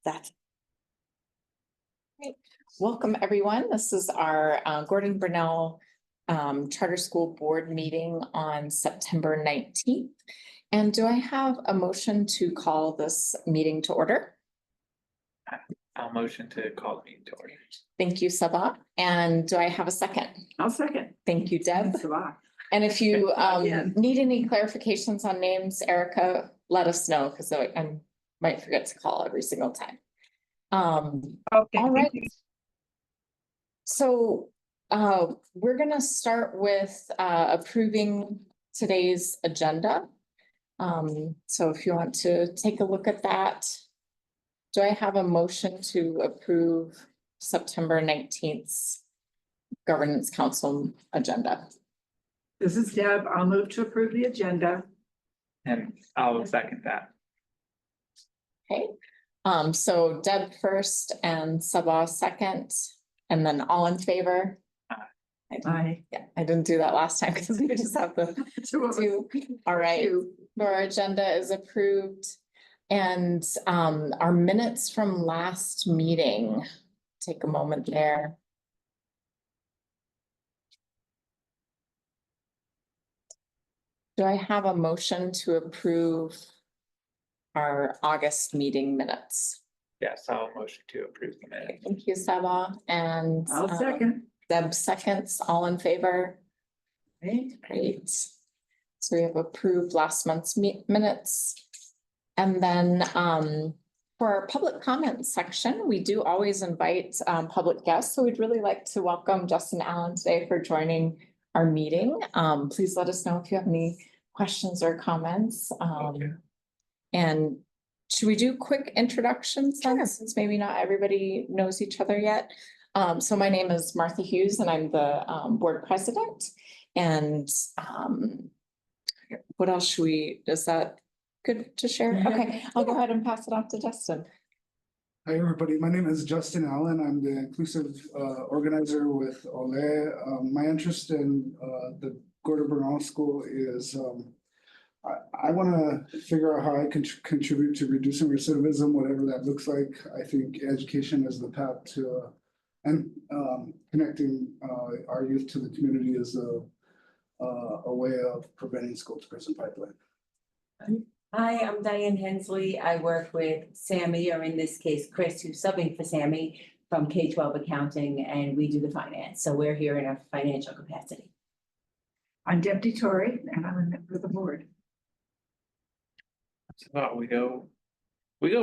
That's Great. Welcome, everyone. This is our Gordon Burnell Charter School Board meeting on September 19th. And do I have a motion to call this meeting to order? I'll motion to call the meeting to order. Thank you, Sabah. And do I have a second? I'll second. Thank you, Deb. Sabah. And if you Again. need any clarifications on names, Erica, let us know because I might forget to call every single time. Okay, All right. thank you. So we're going to start with approving today's agenda. So if you want to take a look at that, do I have a motion to approve September 19th Governance Council agenda? This is Deb. I'll move to approve the agenda. And I'll second that. Okay, so Deb first and Sabah second, and then all in favor? Aye. Yeah, I didn't do that last time because we just have the two. All right, so our agenda is approved. And our minutes from last meeting, take a moment there. Do I have a motion to approve our August meeting minutes? Yes, I'll motion to approve the minutes. Thank you, Sabah. And I'll second. Deb seconds, all in favor? Right. Great. So we have approved last month's minutes. And then for our public comment section, we do always invite public guests. So we'd really like to welcome Justin Allen today for joining our meeting. Please let us know if you have any questions or comments. Okay. And should we do quick introductions then, Sure. since maybe not everybody knows each other yet? So my name is Martha Hughes and I'm the board president. And what else should we, is that good to share? Okay, I'll go ahead and pass it off to Justin. Hi, everybody. My name is Justin Allen. I'm the inclusive organizer with Ole. My interest in the Gordon Burnell School is I want to figure out how I can contribute to reducing recidivism, whatever that looks like. I think education is the path to and connecting our youth to the community is a way of preventing school to prison pipeline. Hi, I'm Diane Hensley. I work with Sammy, or in this case, Chris, who's subbing for Sammy from K-12 accounting, and we do the finance. So we're here in a financial capacity. I'm Deputy Tori and I'm a member of the board. So we go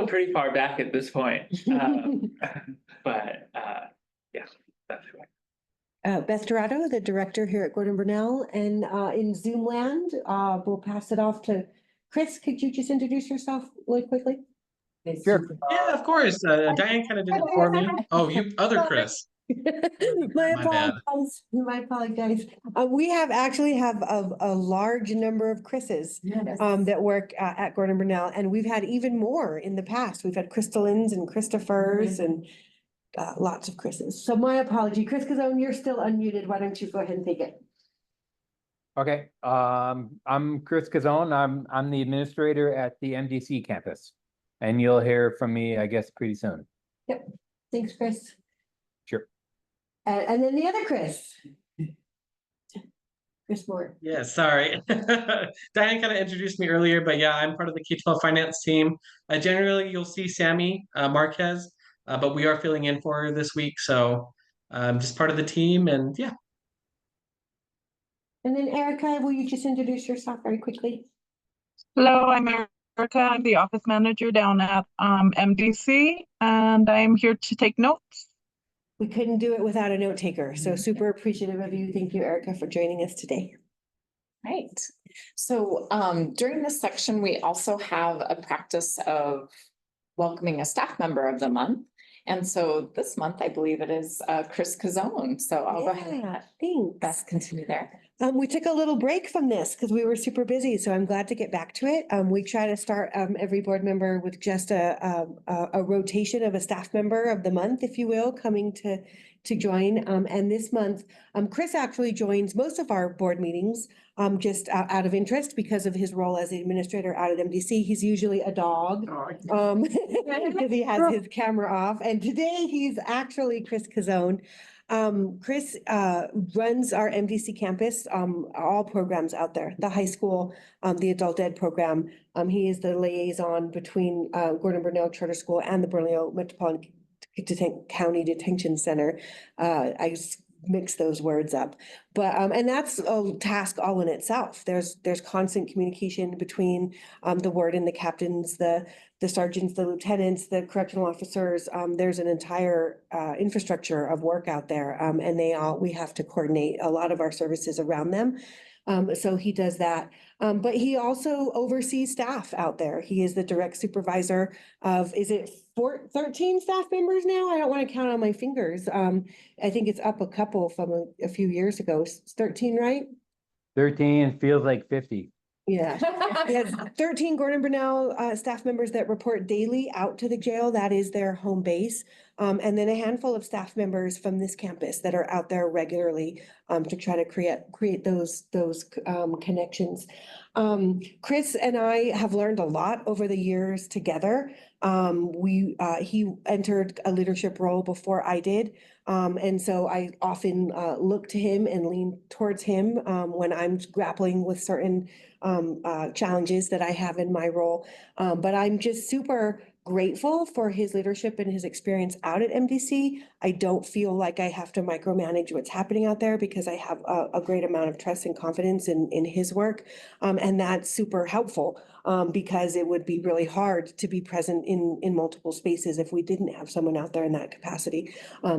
pretty far back at this point. But yeah, that's right. Beth Dorado, the director here at Gordon Burnell, and in Zoom land, we'll pass it off to Chris. Could you just introduce yourself really quickly? Sure. Yeah, of course. Diane kind of did it for me. Oh, you other Chris. My bad. apologies. My apologies. We actually have a large number of Chris's that work at Gordon Burnell, and we've had even more in the past. We've had Crystallins and Christophers and lots of Chris's. So my apology, Chris Kazone, you're still unmuted. Why don't you go ahead and take it? Okay, I'm Chris Kazone. I'm the administrator at the MDC campus, and you'll hear from me, I guess, pretty soon. Yep. Thanks, Chris. Sure. And then the other Chris. Chris Moore. Yeah, sorry. Diane kind of introduced me earlier, but yeah, I'm part of the K-12 finance team. Generally, you'll see Sammy Marquez, but we are filling in for her this week. So I'm just part of the team, and yeah. And then Erica, will you just introduce yourself very quickly? Hello, I'm Erica. I'm the office manager down at MDC, and I'm here to take notes. We couldn't do it without a note taker, so super appreciative of you. Thank you, Erica, for joining us today. Right. So during this section, we also have a practice of welcoming a staff member of the month. And so this month, I believe it is Chris Kazone. So I'll go ahead and thanks. best continue there. We took a little break from this because we were super busy, so I'm glad to get back to it. We try to start every board member with just a rotation of a staff member of the month, if you will, coming to join. And this month, Chris actually joins most of our board meetings. just out of interest because of his role as the administrator out at MDC. He's usually a dog. Because he has his camera off, and today he's actually Chris Cazone. Chris runs our MDC campus, all programs out there, the high school, the adult ed program. He is the liaison between Gordon Burnell Charter School and the Bernalillo Metropolitan County Detention Center. I mix those words up, but and that's a task all in itself. There's constant communication between the warden, the captains, the sergeants, the lieutenants, the correctional officers. There's an entire infrastructure of work out there, and we have to coordinate a lot of our services around them. So he does that. But he also oversees staff out there. He is the direct supervisor of, is it 13 staff members now? I don't want to count on my fingers. I think it's up a couple from a few years ago. It's 13, right? 13 feels like 50. Yeah. He has 13 Gordon Burnell staff members that report daily out to the jail. That is their home base. And then a handful of staff members from this campus that are out there regularly to try to create those connections. Chris and I have learned a lot over the years together. He entered a leadership role before I did. And so I often look to him and lean towards him when I'm grappling with certain challenges that I have in my role. But I'm just super grateful for his leadership and his experience out at MDC. I don't feel like I have to micromanage what's happening out there because I have a great amount of trust and confidence in his work. And that's super helpful because it would be really hard to be present in multiple spaces if we didn't have someone out there in that capacity.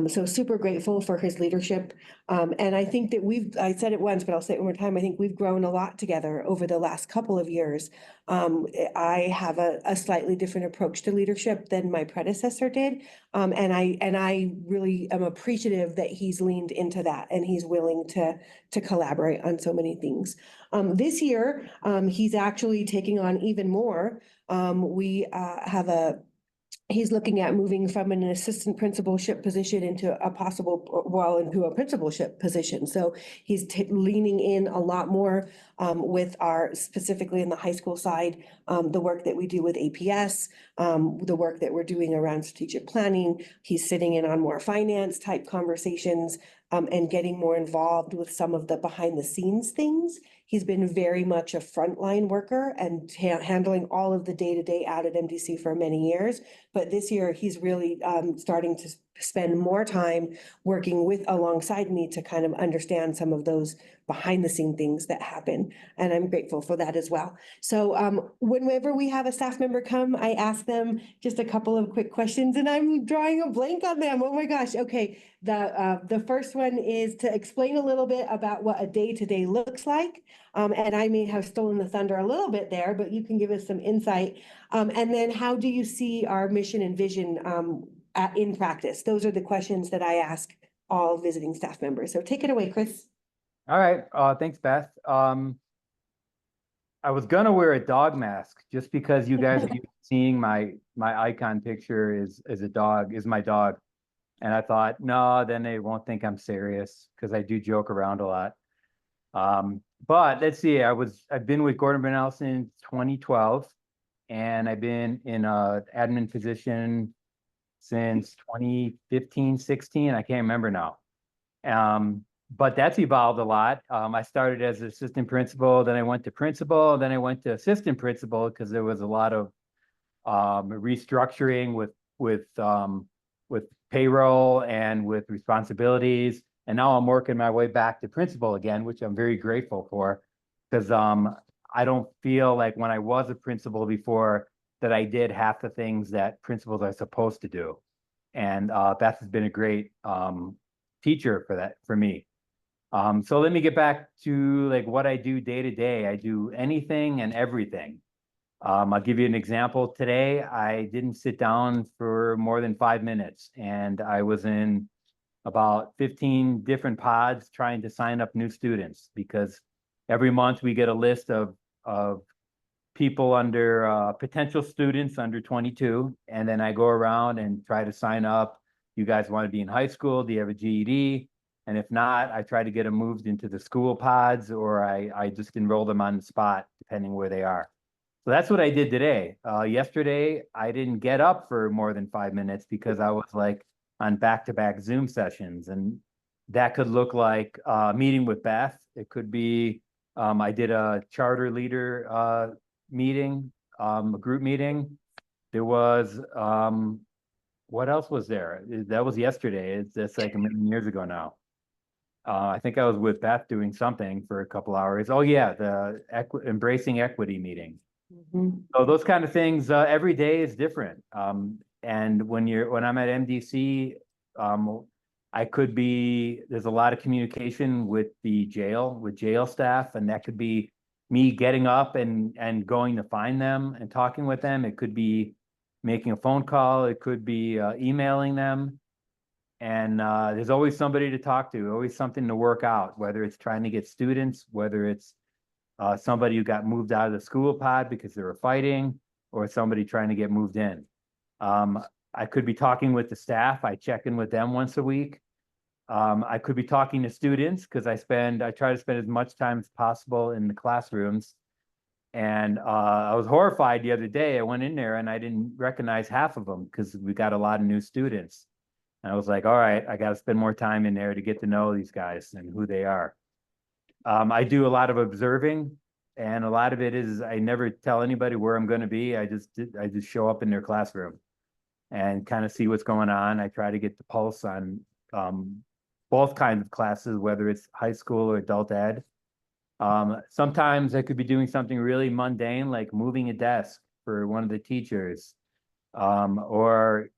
So super grateful for his leadership. And I think that I said it once, but I'll say it one more time. I think we've grown a lot together over the last couple of years. I have a slightly different approach to leadership than my predecessor did. And I really am appreciative that he's leaned into that and he's willing to collaborate on so many things. This year, he's actually taking on even more. He's looking at moving from an assistant principalship position into into a principalship position. So he's leaning in a lot more with specifically in the high school side, the work that we do with APS, the work that we're doing around strategic planning. He's sitting in on more finance type conversations and getting more involved with some of the behind the scenes things. He's been very much a frontline worker and handling all of the day-to-day out at MDC for many years. But this year, he's really starting to spend more time working alongside me to kind of understand some of those behind the scene things that happen. And I'm grateful for that as well. So whenever we have a staff member come, I ask them just a couple of quick questions and I'm drawing a blank on them. Oh my gosh. Okay. The first one is to explain a little bit about what a day-to-day looks like. And I may have stolen the thunder a little bit there, but you can give us some insight. And then how do you see our mission and vision in practice? Those are the questions that I ask all visiting staff members. So take it away, Chris. All right. Thanks, Beth. I was gonna wear a dog mask just because you guys are seeing my icon picture is my dog. And I thought, no, then they won't think I'm serious because I do joke around a lot. But let's see, I've been with Gordon Burnell since 2012, and I've been in a admin position since 2015, 16. I can't remember now. But that's evolved a lot. I started as assistant principal, then I went to principal, then I went to assistant principal because there was a lot of restructuring with payroll and with responsibilities. And now I'm working my way back to principal again, which I'm very grateful for, because I don't feel like when I was a principal before that I did half the things that principals are supposed to do. And Beth has been a great teacher for me. So let me get back to like what I do day to day. I do anything and everything. I'll give you an example. Today, I didn't sit down for more than 5 minutes, and I was in about 15 different pods trying to sign up new students, because every month we get a list of people under potential students under 22, and then I go around and try to sign up. You guys want to be in high school? Do you have a GED? And if not, I try to get them moved into the school pods, or I just enroll them on the spot, depending where they are. So that's what I did today. Yesterday, I didn't get up for more than 5 minutes because I was like on back-to-back Zoom sessions. And that could look like meeting with Beth. It could be, I did a charter leader meeting, a group meeting. There was, what else was there? That was yesterday. It's just like a million years ago now. I think I was with Beth doing something for a couple hours. Oh yeah, the embracing equity meeting. So those kind of things, every day is different. And when I'm at MDC, I could be, there's a lot of communication with the jail, with jail staff, and that could be me getting up and going to find them and talking with them. It could be making a phone call. It could be emailing them. And there's always somebody to talk to, always something to work out, whether it's trying to get students, whether it's somebody who got moved out of the school pod because they were fighting, or somebody trying to get moved in. I could be talking with the staff. I check in with them once a week. I could be talking to students because I try to spend as much time as possible in the classrooms. And I was horrified the other day. I went in there and I didn't recognize half of them because we got a lot of new students. And I was like, all right, I got to spend more time in there to get to know these guys and who they are. I do a lot of observing, and a lot of it is I never tell anybody where I'm going to be. I just show up in their classroom and kind of see what's going on. I try to get the pulse on both kinds of classes, whether it's high school or adult ed. Sometimes I could be doing something really mundane, like moving a desk for one of the teachers, or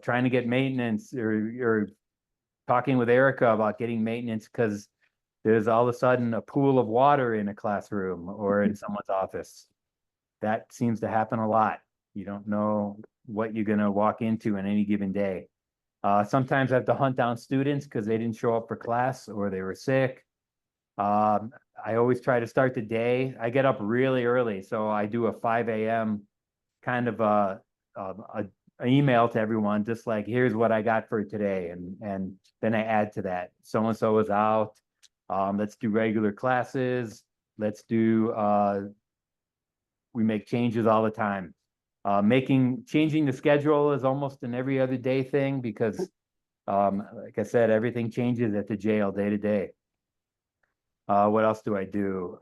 trying to get maintenance, or talking with Erica about getting maintenance because there's all of a sudden a pool of water in a classroom or in someone's office. That seems to happen a lot. You don't know what you're going to walk into in any given day. Sometimes I have to hunt down students because they didn't show up for class or they were sick. I always try to start the day. I get up really early, so I do a 5 a.m. kind of a email to everyone, just like, here's what I got for today. And then I add to that. So-and-so is out. Let's do regular classes. Let's do, we make changes all the time. Changing the schedule is almost an every other day thing because, like I said, everything changes at the jail day to day. What else do I do?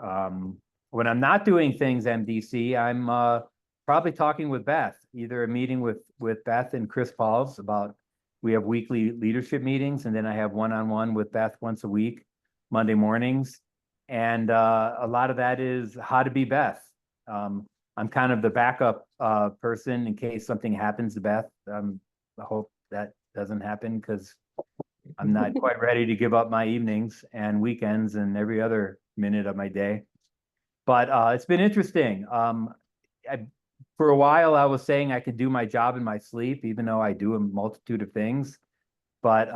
When I'm not doing things MDC, I'm probably talking with Beth, either a meeting with Beth and Chris Pauls about, we have weekly leadership meetings, and then I have one-on-one with Beth once a week, Monday mornings. And a lot of that is how to be Beth. I'm kind of the backup person in case something happens to Beth. I hope that doesn't happen because I'm not quite ready to give up my evenings and weekends and every other minute of my day. But it's been interesting. For a while, I was saying I could do my job in my sleep, even though I do a multitude of things. But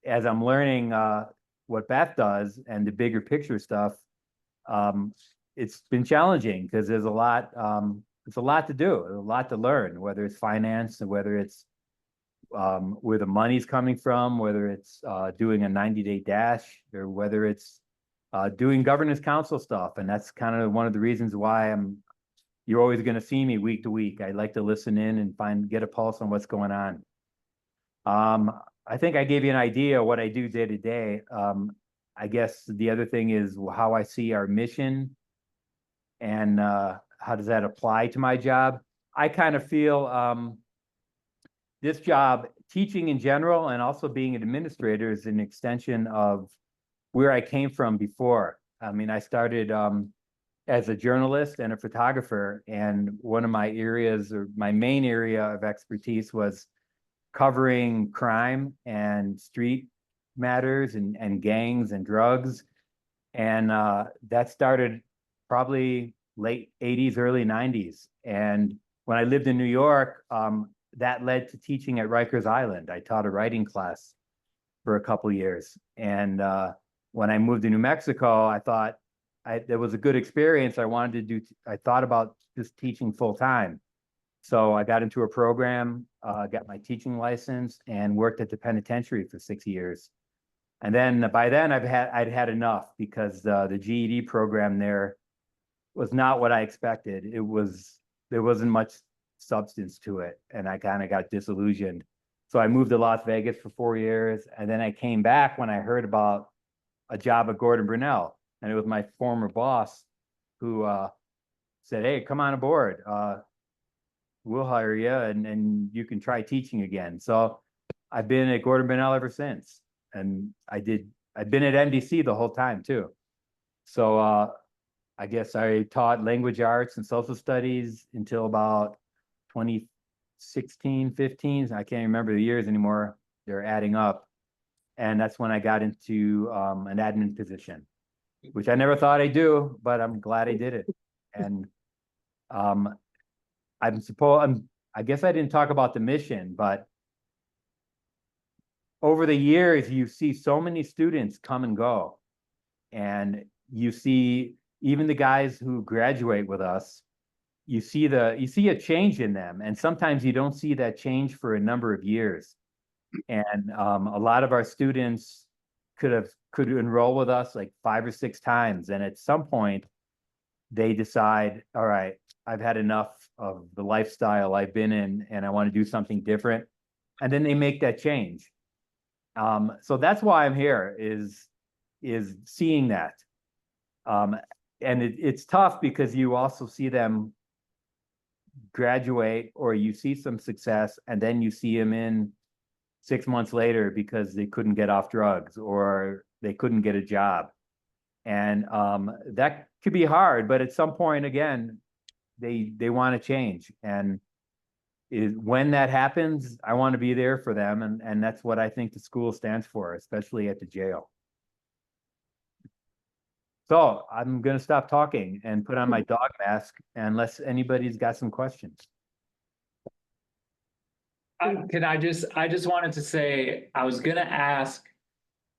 as I'm learning what Beth does and the bigger picture stuff, it's been challenging because there's a lot to do, a lot to learn, whether it's finance and whether it's where the money's coming from, whether it's doing a 90-day dash, or whether it's doing governance council stuff. And that's kind of one of the reasons why you're always going to see me week to week. I like to listen in and get a pulse on what's going on. I think I gave you an idea of what I do day to day. I guess the other thing is how I see our mission and how does that apply to my job. I kind of feel this job, teaching in general and also being an administrator, is an extension of where I came from before. I mean, I started as a journalist and a photographer, and one of my areas, or my main area of expertise, was covering crime and street matters and gangs and drugs. And that started probably late 80s, early 90s. And when I lived in New York, that led to teaching at Rikers Island. I taught a writing class for a couple years. And when I moved to New Mexico, I thought there was a good experience. I thought about just teaching full time. So I got into a program, got my teaching license, and worked at the penitentiary for 6 years. And then by then I'd had enough because the GED program there was not what I expected. There wasn't much substance to it, and I kind of got disillusioned. So I moved to Las Vegas for 4 years, and then I came back when I heard about a job at Gordon Brunel, and it was my former boss who said, "Hey, come on aboard. We'll hire you, and you can try teaching again." So I've been at Gordon Brunel ever since, and I've been at MDC the whole time too. So I guess I taught language arts and social studies until about 2016, 15. I can't remember the years anymore. They're adding up. And that's when I got into an admin position, which I never thought I'd do, but I'm glad I did it. And I guess I didn't talk about the mission, but over the years, you see so many students come and go. And you see even the guys who graduate with us, you see a change in them. And sometimes you don't see that change for a number of years. And a lot of our students could enroll with us like 5 or 6 times. And at some point, they decide, all right, I've had enough of the lifestyle I've been in, and I want to do something different. And then they make that change. So that's why I'm here, is seeing that. And it's tough because you also see them graduate, or you see some success, and then you see them in 6 months later because they couldn't get off drugs or they couldn't get a job. And that could be hard, but at some point, again, they want to change. And when that happens, I want to be there for them. And that's what I think the school stands for, especially at the jail. So I'm going to stop talking and put on my dog mask unless anybody's got some questions. I just wanted to say, I was gonna ask,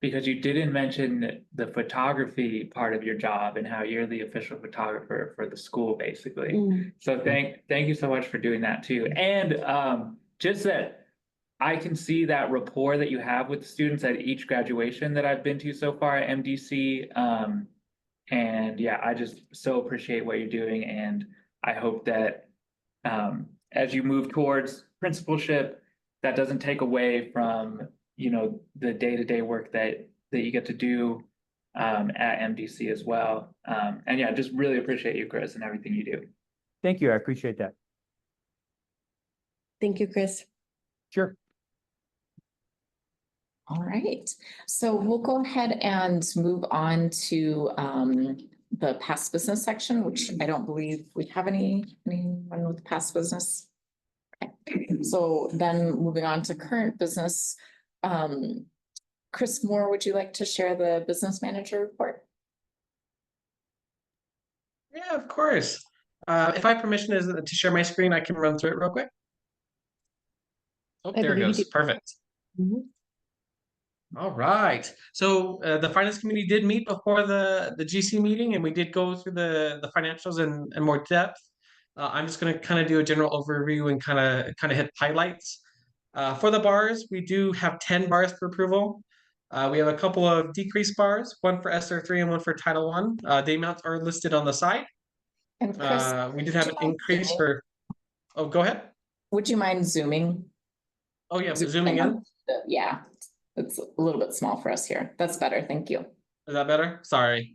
because you didn't mention the photography part of your job and how you're the official photographer for the school, basically. So thank you so much for doing that too. And just that I can see that rapport that you have with the students at each graduation that I've been to so far at MDC. And yeah, I just so appreciate what you're doing, and I hope that as you move towards principalship, that doesn't take away from, you know, the day-to-day work that you get to do at MDC as well. And yeah, just really appreciate you, Chris, and everything you do. Thank you. I appreciate that. Thank you, Chris. Sure. All right, so we'll go ahead and move on to the past business section, which I don't believe we have anyone with past business. Okay. So then moving on to current business, Chris Moore, would you like to share the business manager report? Yeah, of course. If I have permission to share my screen, I can run through it real quick. Oh, there it goes. Perfect. All right. So the finance committee did meet before the GC meeting, and we did go through the financials in more depth. I'm just going to kind of do a general overview and kind of hit highlights. For the bars, we do have 10 bars for approval. We have a couple of decreased bars, one for ESSER 3 and one for Title I. The amounts are listed on the side. And Chris, we did have an increase for. Oh, go ahead. Would you mind zooming? Oh yeah, zooming in. Yeah, it's a little bit small for us here. That's better. Thank you. Is that better? Sorry.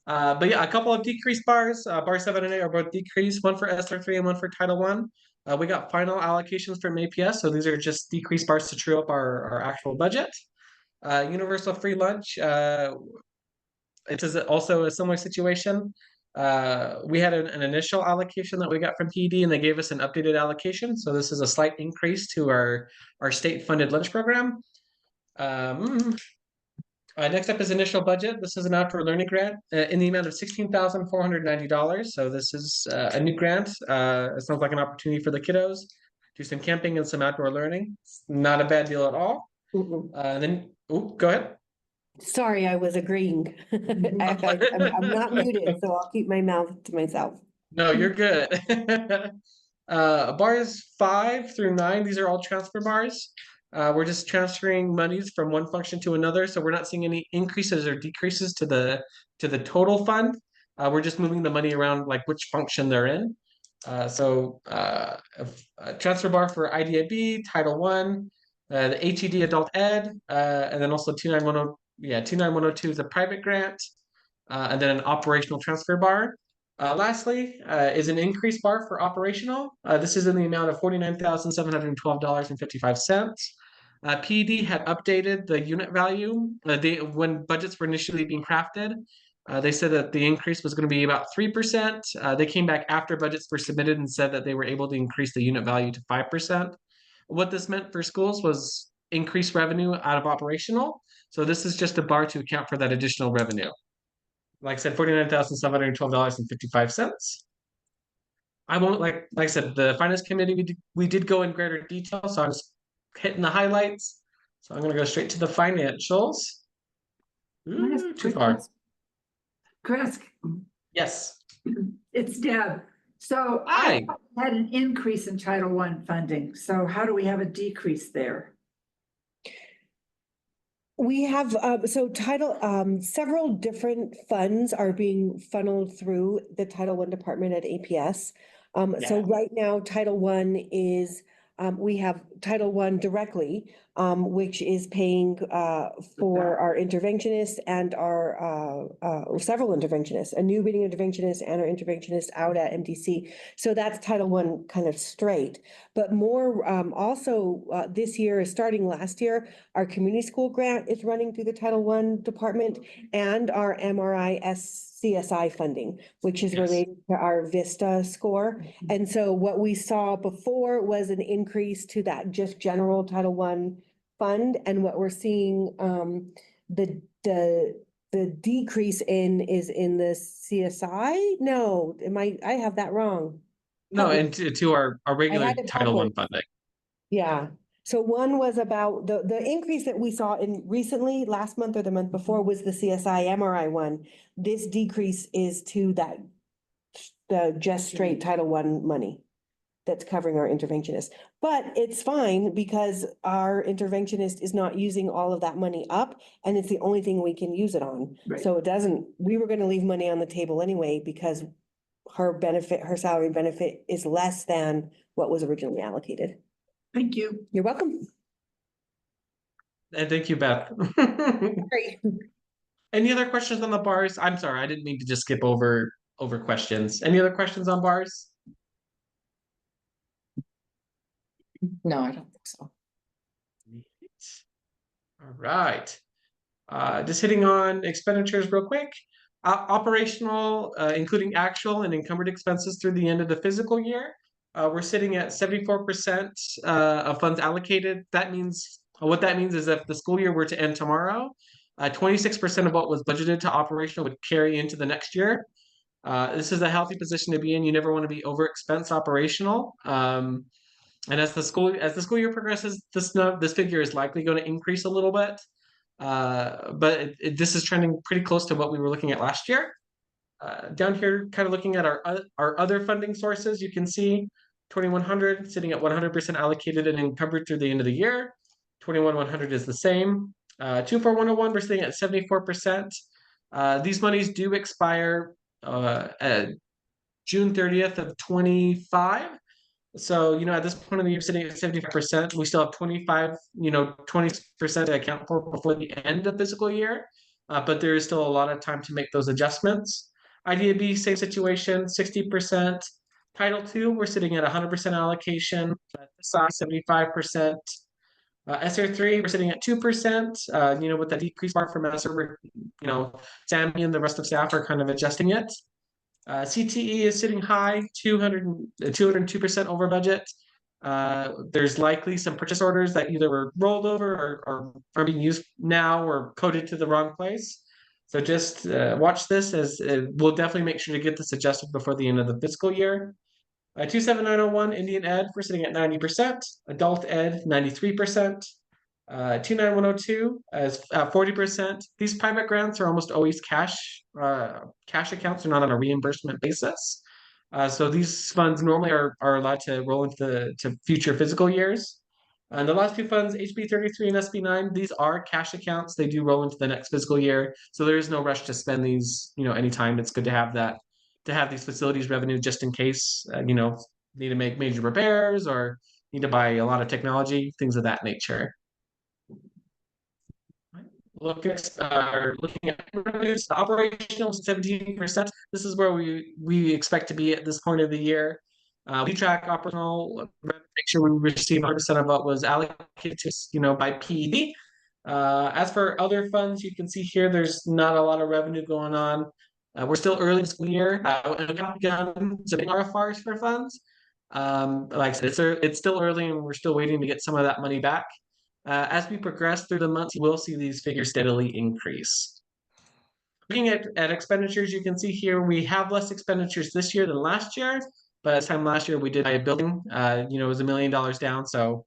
But yeah, a couple of decreased bars. Bar 7 and 8 are both decreased, one for ESSER 3 and one for Title I. We got final allocations from APS, so these are just decreased bars to true up our actual budget. Universal free lunch. It is also a similar situation. We had an initial allocation that we got from PD, and they gave us an updated allocation. So this is a slight increase to our state-funded lunch program. Next up is initial budget. This is an outdoor learning grant in the amount of $16,490. So this is a new grant. It sounds like an opportunity for the kiddos. Do some camping and some outdoor learning. It's not a bad deal at all. Go ahead. Sorry, I was agreeing. I'm not muted, so I'll keep my mouth to myself. No, you're good. Bars 5 through 9, these are all transfer bars. We're just transferring monies from one function to another, so we're not seeing any increases or decreases to the total fund. We're just moving the money around like which function they're in. A transfer bar for IDIB, Title One, the HED Adult Ed, and then also 29102, 29102 is a private grant, and then an operational transfer bar. Lastly, is an increase bar for operational. This is in the amount of $49,712.55. PD had updated the unit value. When budgets were initially being crafted, they said that the increase was going to be about 3%. They came back after budgets were submitted and said that they were able to increase the unit value to 5%. What this meant for schools was increased revenue out of operational. So this is just a bar to account for that additional revenue. Like I said, $49,712.55. I won't like I said, the finance committee, we did go in greater detail, so I'm just hitting the highlights. So I'm gonna go straight to the financials. Ooh, too far. Chris, Yes. it's Deb. So Hi. I had an increase in Title I funding. So how do we have a decrease there? We have, several different funds are being funneled through the Title I department at APS. So Yeah. right now, Title I is, we have Title I directly, which is paying for our interventionists and our several interventionists, a new reading interventionist and our interventionist out at MDC. So that's Title I kind of straight. But more also this year, starting last year, our community school grant is running through the Title I department and our MRIS CSI funding, which is Yes. related to our VISTA score. And so what we saw before was an increase to that just general Title I fund. And what we're seeing, the decrease in is in the CSI? No, I have that wrong. No, and to our regular had it Title I backwards. funding. Yeah, so one was about the increase that we saw in recently, last month or the month before, was the CSI MRI one. This decrease is to that, the just straight Title I money that's covering our interventionist. But it's fine because our interventionist is not using all of that money up, and it's the only thing we can use it on. Right. So it doesn't, we were gonna leave money on the table anyway because her salary benefit is less than what was originally allocated. Thank you. You're welcome. And thank you, Beth. Great. Any other questions on the bars? I'm sorry, I didn't mean to just skip over questions. Any other questions on bars? No, I don't think so. All right. Just hitting on expenditures real quick. Operational, including actual and encumbered expenses through the end of the fiscal year. We're sitting at 74% of funds allocated. That means, what that means is if the school year were to end tomorrow, 26% of what was budgeted to operational would carry into the next year. This is a healthy position to be in. You never want to be over expense operational. And as the school year progresses, this figure is likely going to increase a little bit. But this is trending pretty close to what we were looking at last year. Down here, kind of looking at our other funding sources, you can see 2100 sitting at 100% allocated and encumbered through the end of the year. 21100 is the same. 24101, we're sitting at 74%. These monies do expire at June 30th of 25. So, at this point in the year, sitting at 75%, we still have 20% to account for before the end of fiscal year. But there is still a lot of time to make those adjustments. IDB, same situation, 60%. Title II, we're sitting at 100% allocation. SI, 75%. SR3, we're sitting at 2%. With the decrease bar from SR, Sammy and the rest of staff are kind of adjusting it. CTE is sitting high, 202% over budget. There's likely some purchase orders that either were rolled over or are being used now or coded to the wrong place. So just watch this, as we'll definitely make sure to get this adjusted before the end of the fiscal year. 27901 Indian Ed, we're sitting at 90%. Adult Ed, 93%. 29102 as 40%. These private grants are almost always cash accounts. They're not on a reimbursement basis. So these funds normally are allowed to roll into future fiscal years. And the last two funds, HB 33 and SB 9, these are cash accounts. They do roll into the next fiscal year. So there is no rush to spend these, anytime. It's good to have that, to have these facilities revenue just in case, need to make major repairs or need to buy a lot of technology, things of that nature. Looking at revenues, operational 17%. This is where we expect to be at this point of the year. We track operational, make sure we receive 100% of what was allocated to us, by PED. As for other funds, you can see here, there's not a lot of revenue going on. We're still early in the school year. And we haven't done some RFRs for funds. Like I said, it's still early and we're still waiting to get some of that money back. As we progress through the months, you will see these figures steadily increase. Looking at expenditures, you can see here we have less expenditures this year than last year, but at the time last year we did buy a building, it was $1 million down, so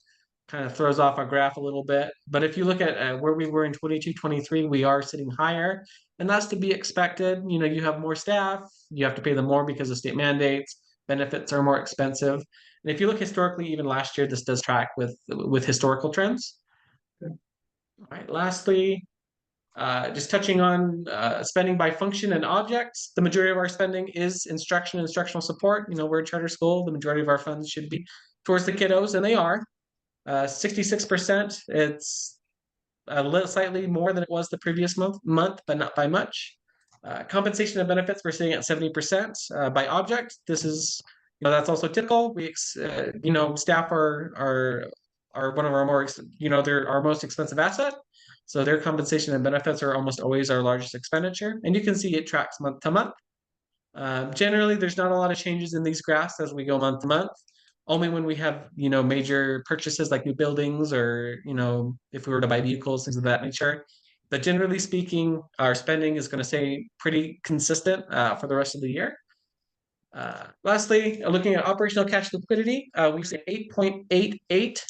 kind of throws off our graph a little bit. But if you look at where we were in 22-23, we are sitting higher, and that's to be expected. You have more staff, you have to pay them more because of state mandates, benefits are more expensive. And if you look historically, even last year, this does track with historical trends. All right, lastly, just touching on spending by function and objects. The majority of our spending is instructional support. We're a charter school. The majority of our funds should be towards the kiddos, and they are. 66%. It's a little slightly more than it was the previous month, but not by much. Compensation and benefits, we're sitting at 70%. By object, this is, that's also typical. We, staff are one of our more, they're our most expensive asset. So their compensation and benefits are almost always our largest expenditure. And you can see it tracks month to month. Generally, there's not a lot of changes in these graphs as we go month to month. Only when we have, major purchases like new buildings or, if we were to buy vehicles, things of that nature. But generally speaking, our spending is going to stay pretty consistent for the rest of the year. Lastly, looking at operational cash liquidity, we say 8.88.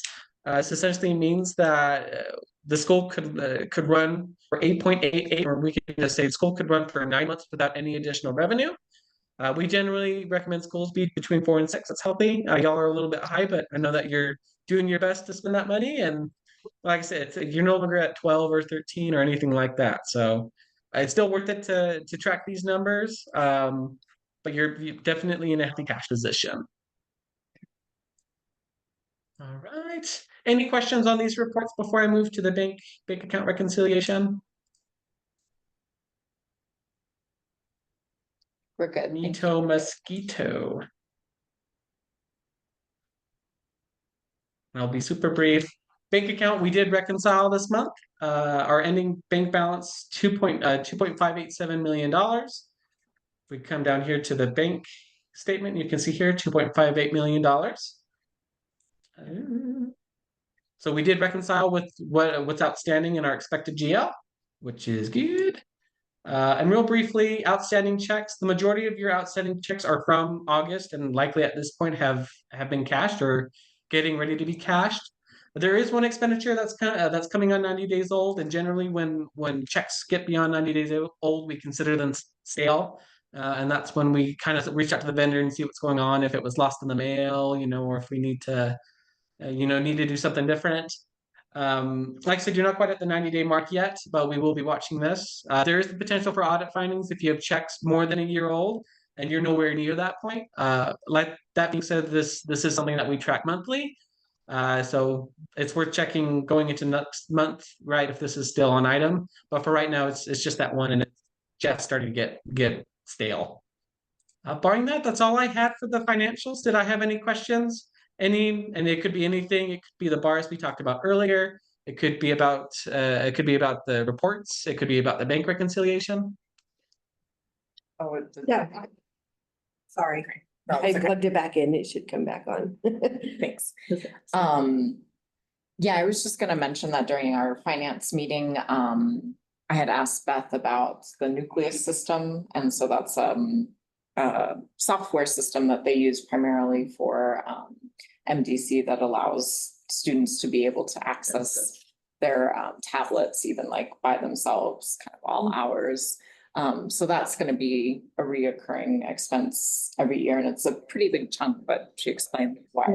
This essentially means that the school could run for 8.88, or we could just say the school could run for 9 months without any additional revenue. We generally recommend schools be between 4 and 6. It's healthy. Y'all are a little bit high, but I know that you're doing your best to spend that money. And like I said, you're no longer at 12 or 13 or anything like that. So it's still worth it to track these numbers. But you're definitely in a healthy cash position. All right. Any questions on these reports before I move to the bank account reconciliation? We're good. Mosquito. I'll be super brief. Bank account, we did reconcile this month. Our ending bank balance, $2.587 million. If we come down here to the bank statement, you can see here $2.58 million. So we did reconcile with what's outstanding in our expected GL, which is good. And real briefly, outstanding checks. The majority of your outstanding checks are from August and likely at this point have been cashed or getting ready to be cashed. There is one expenditure that's coming on 90 days old, and generally when checks get beyond 90 days old, we consider them stale. And that's when we kind of reach out to the vendor and see what's going on, if it was lost in the mail, or if we need to do something different. Like I said, you're not quite at the 90-day mark yet, but we will be watching this. There is the potential for audit findings if you have checks more than a year old and you're nowhere near that point. Like that being said, this is something that we track monthly. So it's worth checking going into next month, right, if this is still on item. But for right now, it's just that one, and it's just starting to get stale. Barring that, that's all I had for the financials. Did I have any questions? And it could be anything. It could be the bars we talked about earlier. It could be about the reports. It could be about the bank reconciliation. Yeah. Sorry, I plugged it back in. It should come back on. Thanks. Yeah, I was just gonna mention that during our finance meeting, I had asked Beth about the nucleus system, and so that's a software system that they use primarily for MDC that allows students to be able to access their tablets even like by themselves, kind of all hours. So that's gonna be a reoccurring expense every year, and it's a pretty big chunk, but she explained why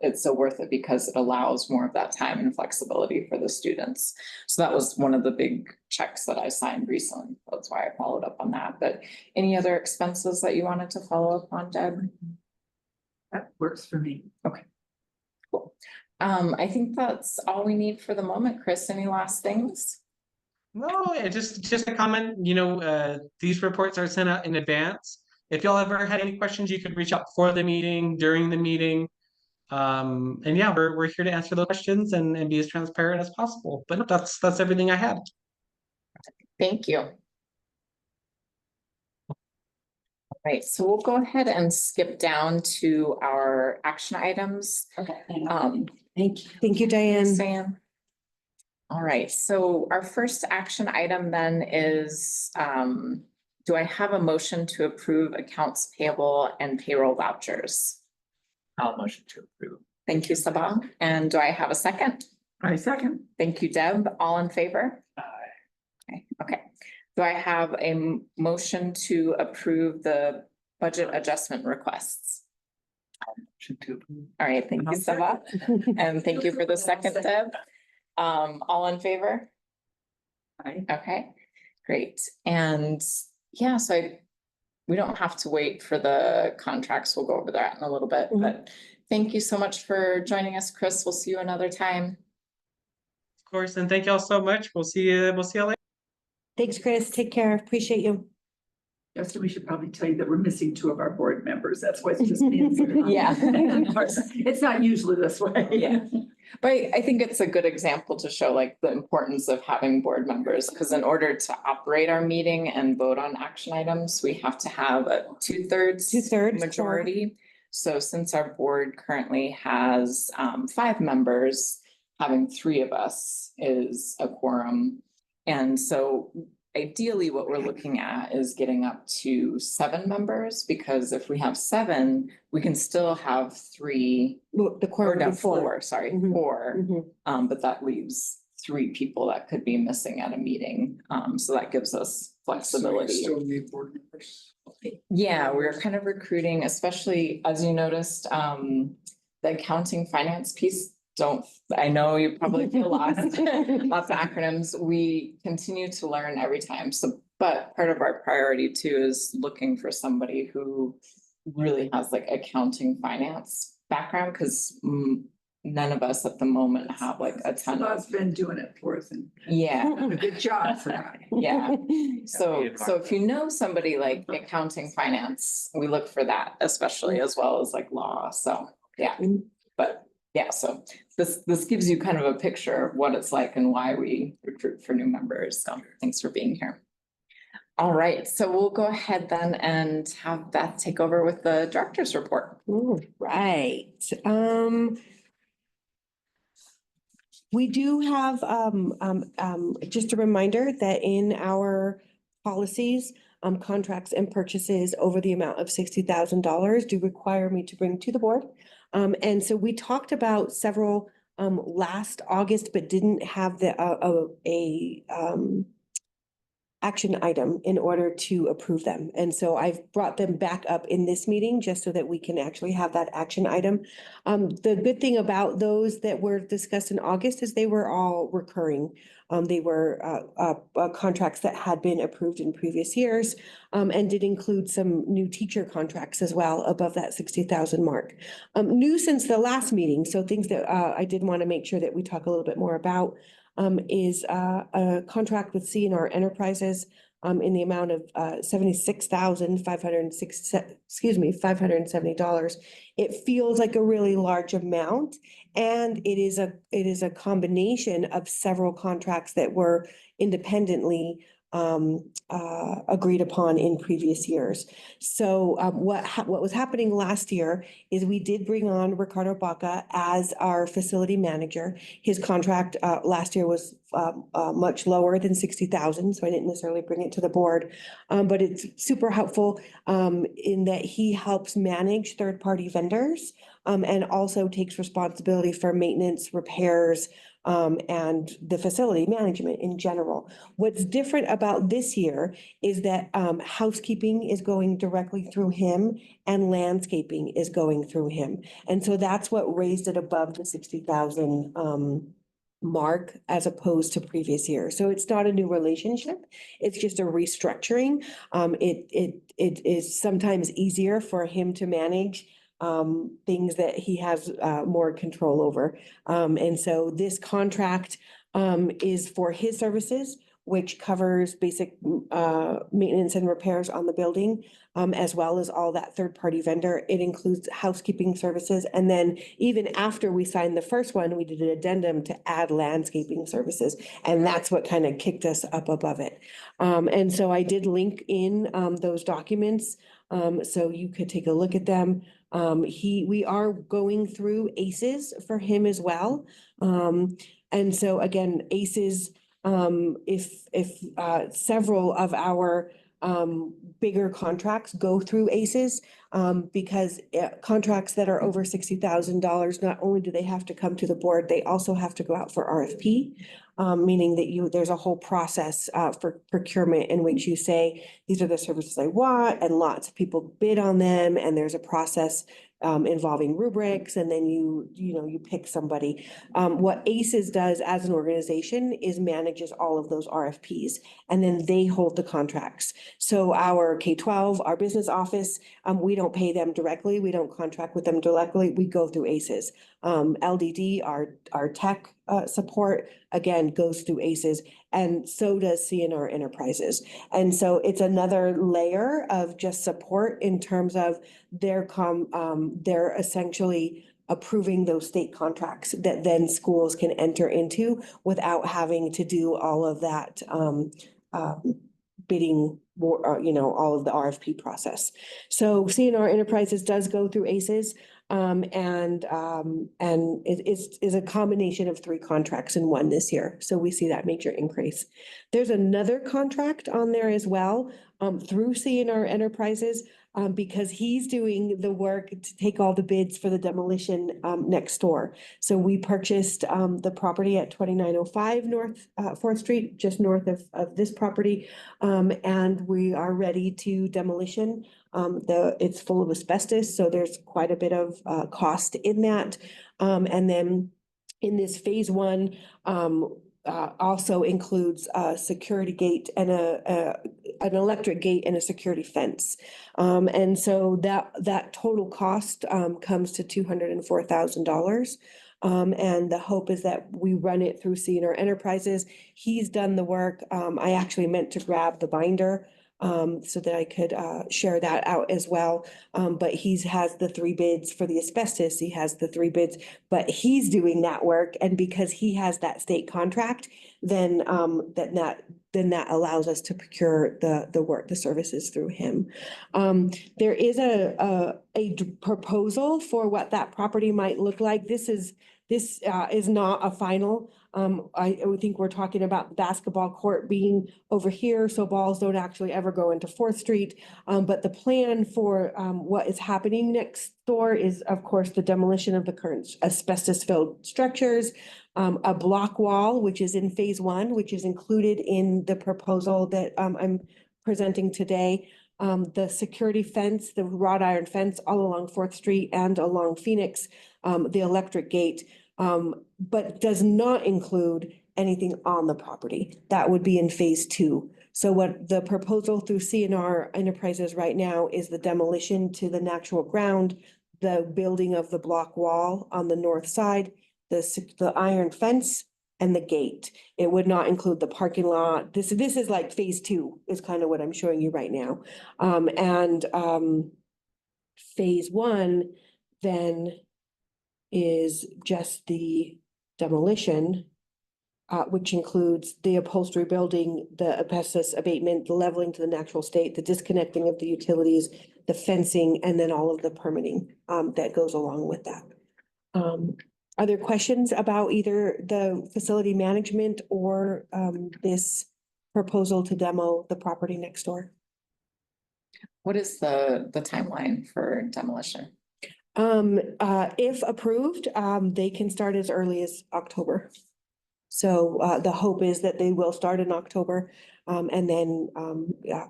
it's so worth it because it allows more of that time and flexibility for the students. So that was one of the big checks that I signed recently. That's why I followed up on that. But any other expenses that you wanted to follow up on, Deb? That works for me. Cool. I think that's all we need for the moment. Chris, any last things? No, just a comment, these reports are sent out in advance. If y'all ever had any questions, you could reach out before the meeting, during the meeting. And yeah, we're here to answer those questions and be as transparent as possible. But that's everything I had. Thank you. All right, so we'll go ahead and skip down to our action items. Okay. Thank you. Thank you, Diane. Sam. All right, so our first action item then is, do I have a motion to approve accounts payable and payroll vouchers? I'll motion to approve. Thank you, Sabah. And do I have a second? I second. Thank you, Deb. All in favor? Okay. Do I have a motion to approve the budget adjustment requests? Motion to approve. All right, thank you, Sabah. And thank you for the second, Deb. All in favor? Aye. Okay, great. And yeah, so we don't have to wait for the contracts. We'll go over that in a little bit, but thank you so much for joining us, Chris. We'll see you another time. Of course, and thank y'all so much. We'll see you later. Thanks, Chris. Take care. Appreciate you. Justin, we should probably tell you that we're missing two of our board members. That's why it's just me. and Sarah. Yeah. It's not usually this way. Yeah. But I think it's a good example to show like the importance of having board members, because in order to operate our meeting and vote on action items, we have to have a two-thirds majority. So since our board currently has 5 members, having 3 of us is a quorum. And so ideally, what we're looking at is getting up to 7 members, because if we have 7, we can still have 3, The or quorum no, before. 4, sorry, Mhm. 4. Mhm. But that leaves 3 people that could be missing at a meeting. So that gives us So you flexibility. still need board members. Yeah, we're kind of recruiting, especially as you noticed, the accounting finance piece. I know you probably feel lost, lots of acronyms. We continue to learn every time. So, but part of our priority too is looking for somebody who really has like accounting finance background, because none of us at the moment have like a ton of. Bob's been doing it for us and Yeah. done a good job for that. Yeah. So if you know somebody like accounting finance, we look for that, especially as well as like law. So, yeah, but yeah, so this gives you kind of a picture of what it's like and why we recruit for new members. So thanks for being here. All right, so we'll go ahead then and have Beth take over with the director's report. All right. We do have just a reminder that in our policies, contracts and purchases over the amount of $60,000 do require me to bring to the board. And so we talked about several last August, but didn't have the action item in order to approve them. And so I've brought them back up in this meeting just so that we can actually have that action item. The good thing about those that were discussed in August is they were all recurring. They were contracts that had been approved in previous years, and did include some new teacher contracts as well above that 60,000 mark. New since the last meeting, so things that I did want to make sure that we talk a little bit more about is a contract with C&R Enterprises in the amount of $76,570. It feels like a really large amount, and it is a combination of several contracts that were independently agreed upon in previous years. So what was happening last year is we did bring on Ricardo Baca as our facility manager. His contract last year was much lower than 60,000, so I didn't necessarily bring it to the board. But it's super helpful in that he helps manage third-party vendors and also takes responsibility for maintenance, repairs, and the facility management in general. What's different about this year is that housekeeping is going directly through him and landscaping is going through him. And so that's what raised it above the 60,000 mark as opposed to previous years. So it's not a new relationship. It's just a restructuring. It is sometimes easier for him to manage things that he has more control over. And so this contract is for his services, which covers basic maintenance and repairs on the building, as well as all that third-party vendor. It includes housekeeping services. And then even after we signed the first one, we did an addendum to add landscaping services. And that's what kind of kicked us up above it. And so I did link in those documents so you could take a look at them. We are going through ACEs for him as well. And so again, ACEs, if several of our bigger contracts go through ACEs, because contracts that are over $60,000, not only do they have to come to the board, they also have to go out for RFP. Meaning that there's a whole process for procurement in which you say, these are the services I want, and lots of people bid on them, and there's a process involving rubrics, and then you pick somebody. What ACES does as an organization is manages all of those RFPs, and then they hold the contracts. So our K-12, our business office, we don't pay them directly. We don't contract with them directly. We go through ACES. LDD, our tech support, again, goes through ACES, and so does CNR Enterprises. And so it's another layer of just support in terms of they're essentially approving those state contracts that then schools can enter into without having to do all of that bidding, all of the RFP process. So CNR Enterprises does go through ACES. And it is a combination of 3 contracts in one this year. So we see that major increase. There's another contract on there as well, through CNR Enterprises, because he's doing the work to take all the bids for the demolition, next door. So we purchased, the property at 2905 North, 4th Street, just north of this property. And we are ready to demolition. It's full of asbestos, so there's quite a bit of cost in that. And then in this phase 1, also includes a security gate and an electric gate and a security fence. And so that total cost comes to $204,000. And the hope is that we run it through CNR Enterprises. He's done the work. I actually meant to grab the binder so that I could share that out as well. But he has the 3 bids for the asbestos. He has the 3 bids, but he's doing that work. And because he has that state contract, then that allows us to procure the work, the services through him. There is a proposal for what that property might look like. This is not a final. I would think we're talking about the basketball court being over here, so balls don't actually ever go into 4th Street. But the plan for what is happening next door is, of course, the demolition of the current asbestos-filled structures, a block wall, which is in phase 1, which is included in the proposal that I'm presenting today. The security fence, the wrought iron fence all along 4th Street and along Phoenix, the electric gate, but does not include anything on the property. That would be in phase 2. So what the proposal through CNR Enterprises right now is the demolition to the natural ground, the building of the block wall on the north side, the iron fence, and the gate. It would not include the parking lot. This is like phase 2 is kind of what I'm showing you right now. Phase 1 then is just the demolition, which includes the upholstery building, the asbestos abatement, the leveling to the natural state, the disconnecting of the utilities, the fencing, and then all of the permitting that goes along with that. Are there questions about either the facility management or this proposal to demo the property next door? What is the timeline for demolition? If approved, they can start as early as October. So, the hope is that they will start in October, and then, yeah,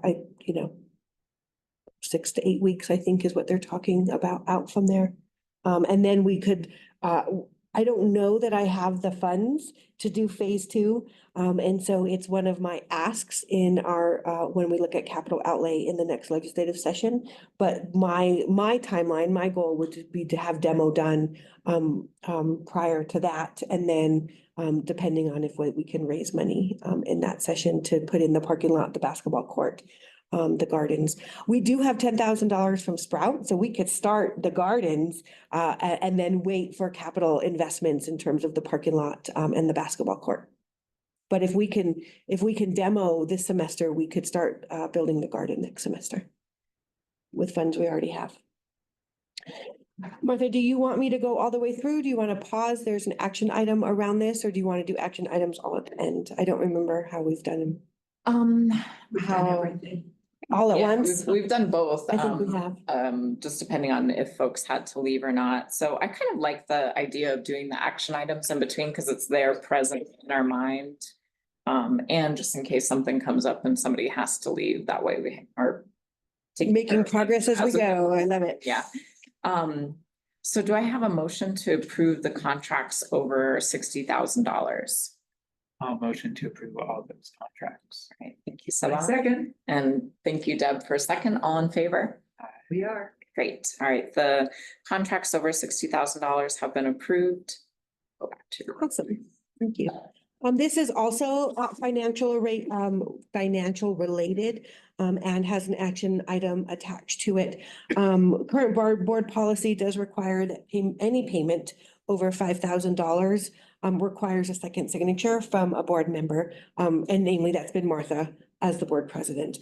6 to 8 weeks, I think, is what they're talking about out from there. And then we could, I don't know that I have the funds to do phase two. And so it's one of my asks in our, when we look at capital outlay in the next legislative session. But my timeline, my goal would be to have demo done, prior to that. And then, depending on if we can raise money, in that session to put in the parking lot, the basketball court, the gardens. We do have $10,000 from Sprout, so we could start the gardens and then wait for capital investments in terms of the parking lot and the basketball court. But if we can demo this semester, we could start building the garden next semester with funds we already have. Martha, do you want me to go all the way through? Do you want to pause? There's an action item around this, or do you want to do action items all at the end? I don't remember how we've done them. We've done everything. All at Yeah, once? we've done both. I think we have. Just depending on if folks had to leave or not. So I kind of like the idea of doing the action items in between because it's there present in our mind. And just in case something comes up and somebody has to leave, that way we are taking care Making of it progress as we go. I love it. Yeah. So do I have a motion to approve the contracts over $60,000? I'll motion to approve all those contracts. All right, thank you, Sabah. Second, And thank you, Deb, for a second. All in favor? we are. Great. All right, the contracts over $60,000 have been approved. Go back to. Awesome. Thank you. This is also financial related, and has an action item attached to it. Current board policy does require that any payment over $5,000 requires a second signature from a board member, and namely that's been Martha as the board president.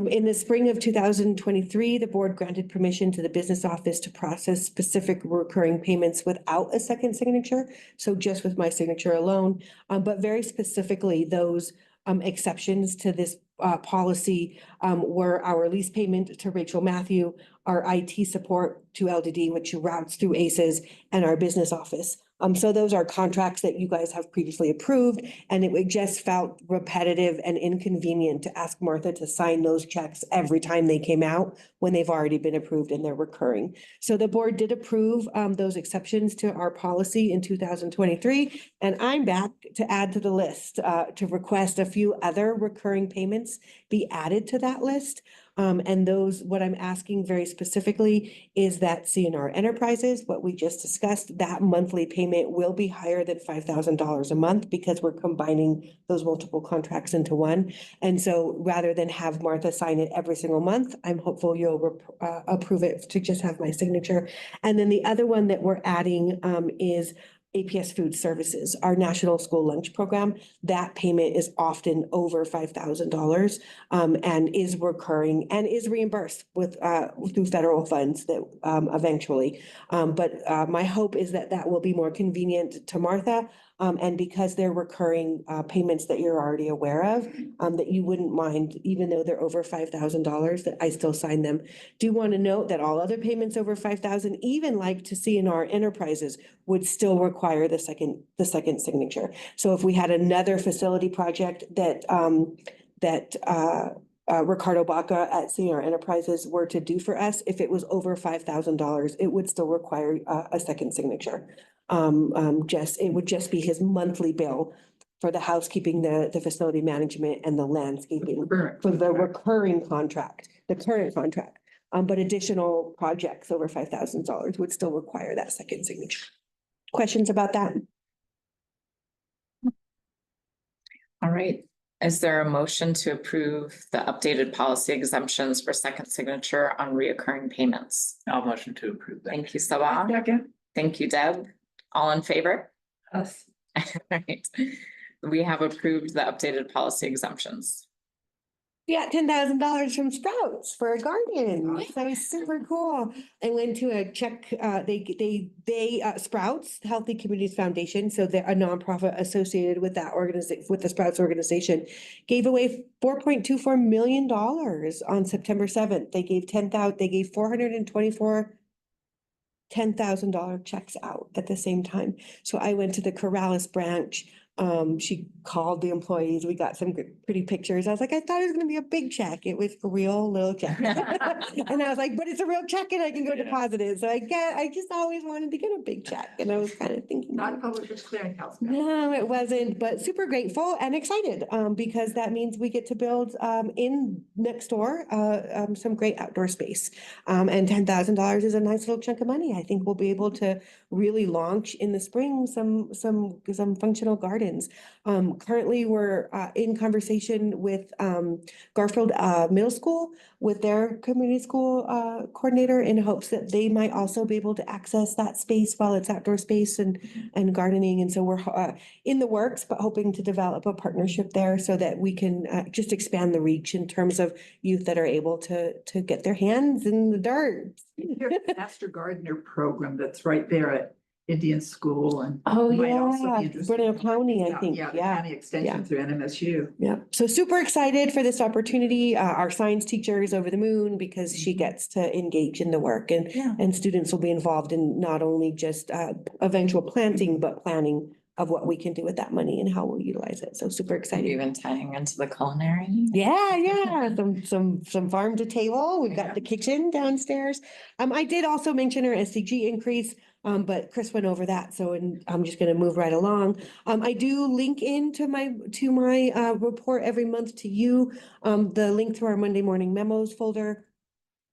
In the spring of 2023, the board granted permission to the business office to process specific recurring payments without a second signature. So just with my signature alone, but very specifically, those exceptions to this policy were our lease payment to Rachel Matthew, our IT support to LDD, which routes through ACES, and our business office. So those are contracts that you guys have previously approved, and it just felt repetitive and inconvenient to ask Martha to sign those checks every time they came out when they've already been approved and they're recurring. So the board did approve those exceptions to our policy in 2023, and I'm back to add to the list to request a few other recurring payments be added to that list. And those, what I'm asking very specifically is that CNR Enterprises, what we just discussed, that monthly payment will be higher than $5,000 a month because we're combining those multiple contracts into one. And so rather than have Martha sign it every single month, I'm hopeful you'll approve it to just have my signature. And then the other one that we're adding is APS Food Services, our National School Lunch Program. That payment is often over $5,000 and is recurring and is reimbursed with through federal funds that eventually. But my hope is that that will be more convenient to Martha. And because they're recurring payments that you're already aware of, that you wouldn't mind, even though they're over $5,000, that I still sign them. Do want to note that all other payments over $5,000, even like to CNR Enterprises, would still require the second signature. So if we had another facility project that Ricardo Baca at CNR Enterprises were to do for us, if it was over $5,000, it would still require a second signature. It would just be his monthly bill for the housekeeping, the facility management, and the landscaping for the recurring contract, the current contract. But additional projects over $5,000 would still require that second signature. Questions about that? All right. Is there a motion to approve the updated policy exemptions for second signature on reoccurring payments? I'll motion to approve that. Thank you, Sabah. Second, Thank you, Deb. All in favor? us. All right. We have approved the updated policy exemptions. We got $10,000 from Sprouts for a garden. That was super cool. I went to a check, Sprouts Healthy Communities Foundation, so they're a nonprofit associated with that organization, with the Sprouts organization, gave away $4.24 million on September 7th. They gave 424 $10,000 checks out at the same time. So I went to the Corrales branch. She called the employees. We got some pretty pictures. I was like, I thought it was gonna be a big check. It was a real little check. And I was like, but it's a real check and I can go deposit it. So I just always wanted to get a big check. And I was kind of thinking. Not Publishers Clearinghouse. No, it wasn't, but super grateful and excited, because that means we get to build, in next door, some great outdoor space. And $10,000 is a nice little chunk of money. I think we'll be able to really launch in the spring some functional gardens. Currently, we're, in conversation with, Garfield, Middle School with their community school, coordinator in hopes that they might also be able to access that space while it's outdoor space and gardening. And so we're in the works, but hoping to develop a partnership there so that we can just expand the reach in terms of youth that are able to get their hands in the dirt. Here's the Master Gardener program that's right there at Indian School and. Oh, might also be yeah, interested. Brenner County, I think, Yeah, the yeah. county extension through NMSU. Yeah, so super excited for this opportunity. Our science teacher is over the moon because she gets to engage in the work and students will be involved in not only just eventual planting, but planning of what we can do with that money and how we'll utilize it. So super excited. Even tying into the culinary. Yeah, some farm to table. We've got the kitchen downstairs. I did also mention our SDG increase, but Chris went over that, so I'm just gonna move right along. I do link into my report every month to you, the link to our Monday morning memos folder.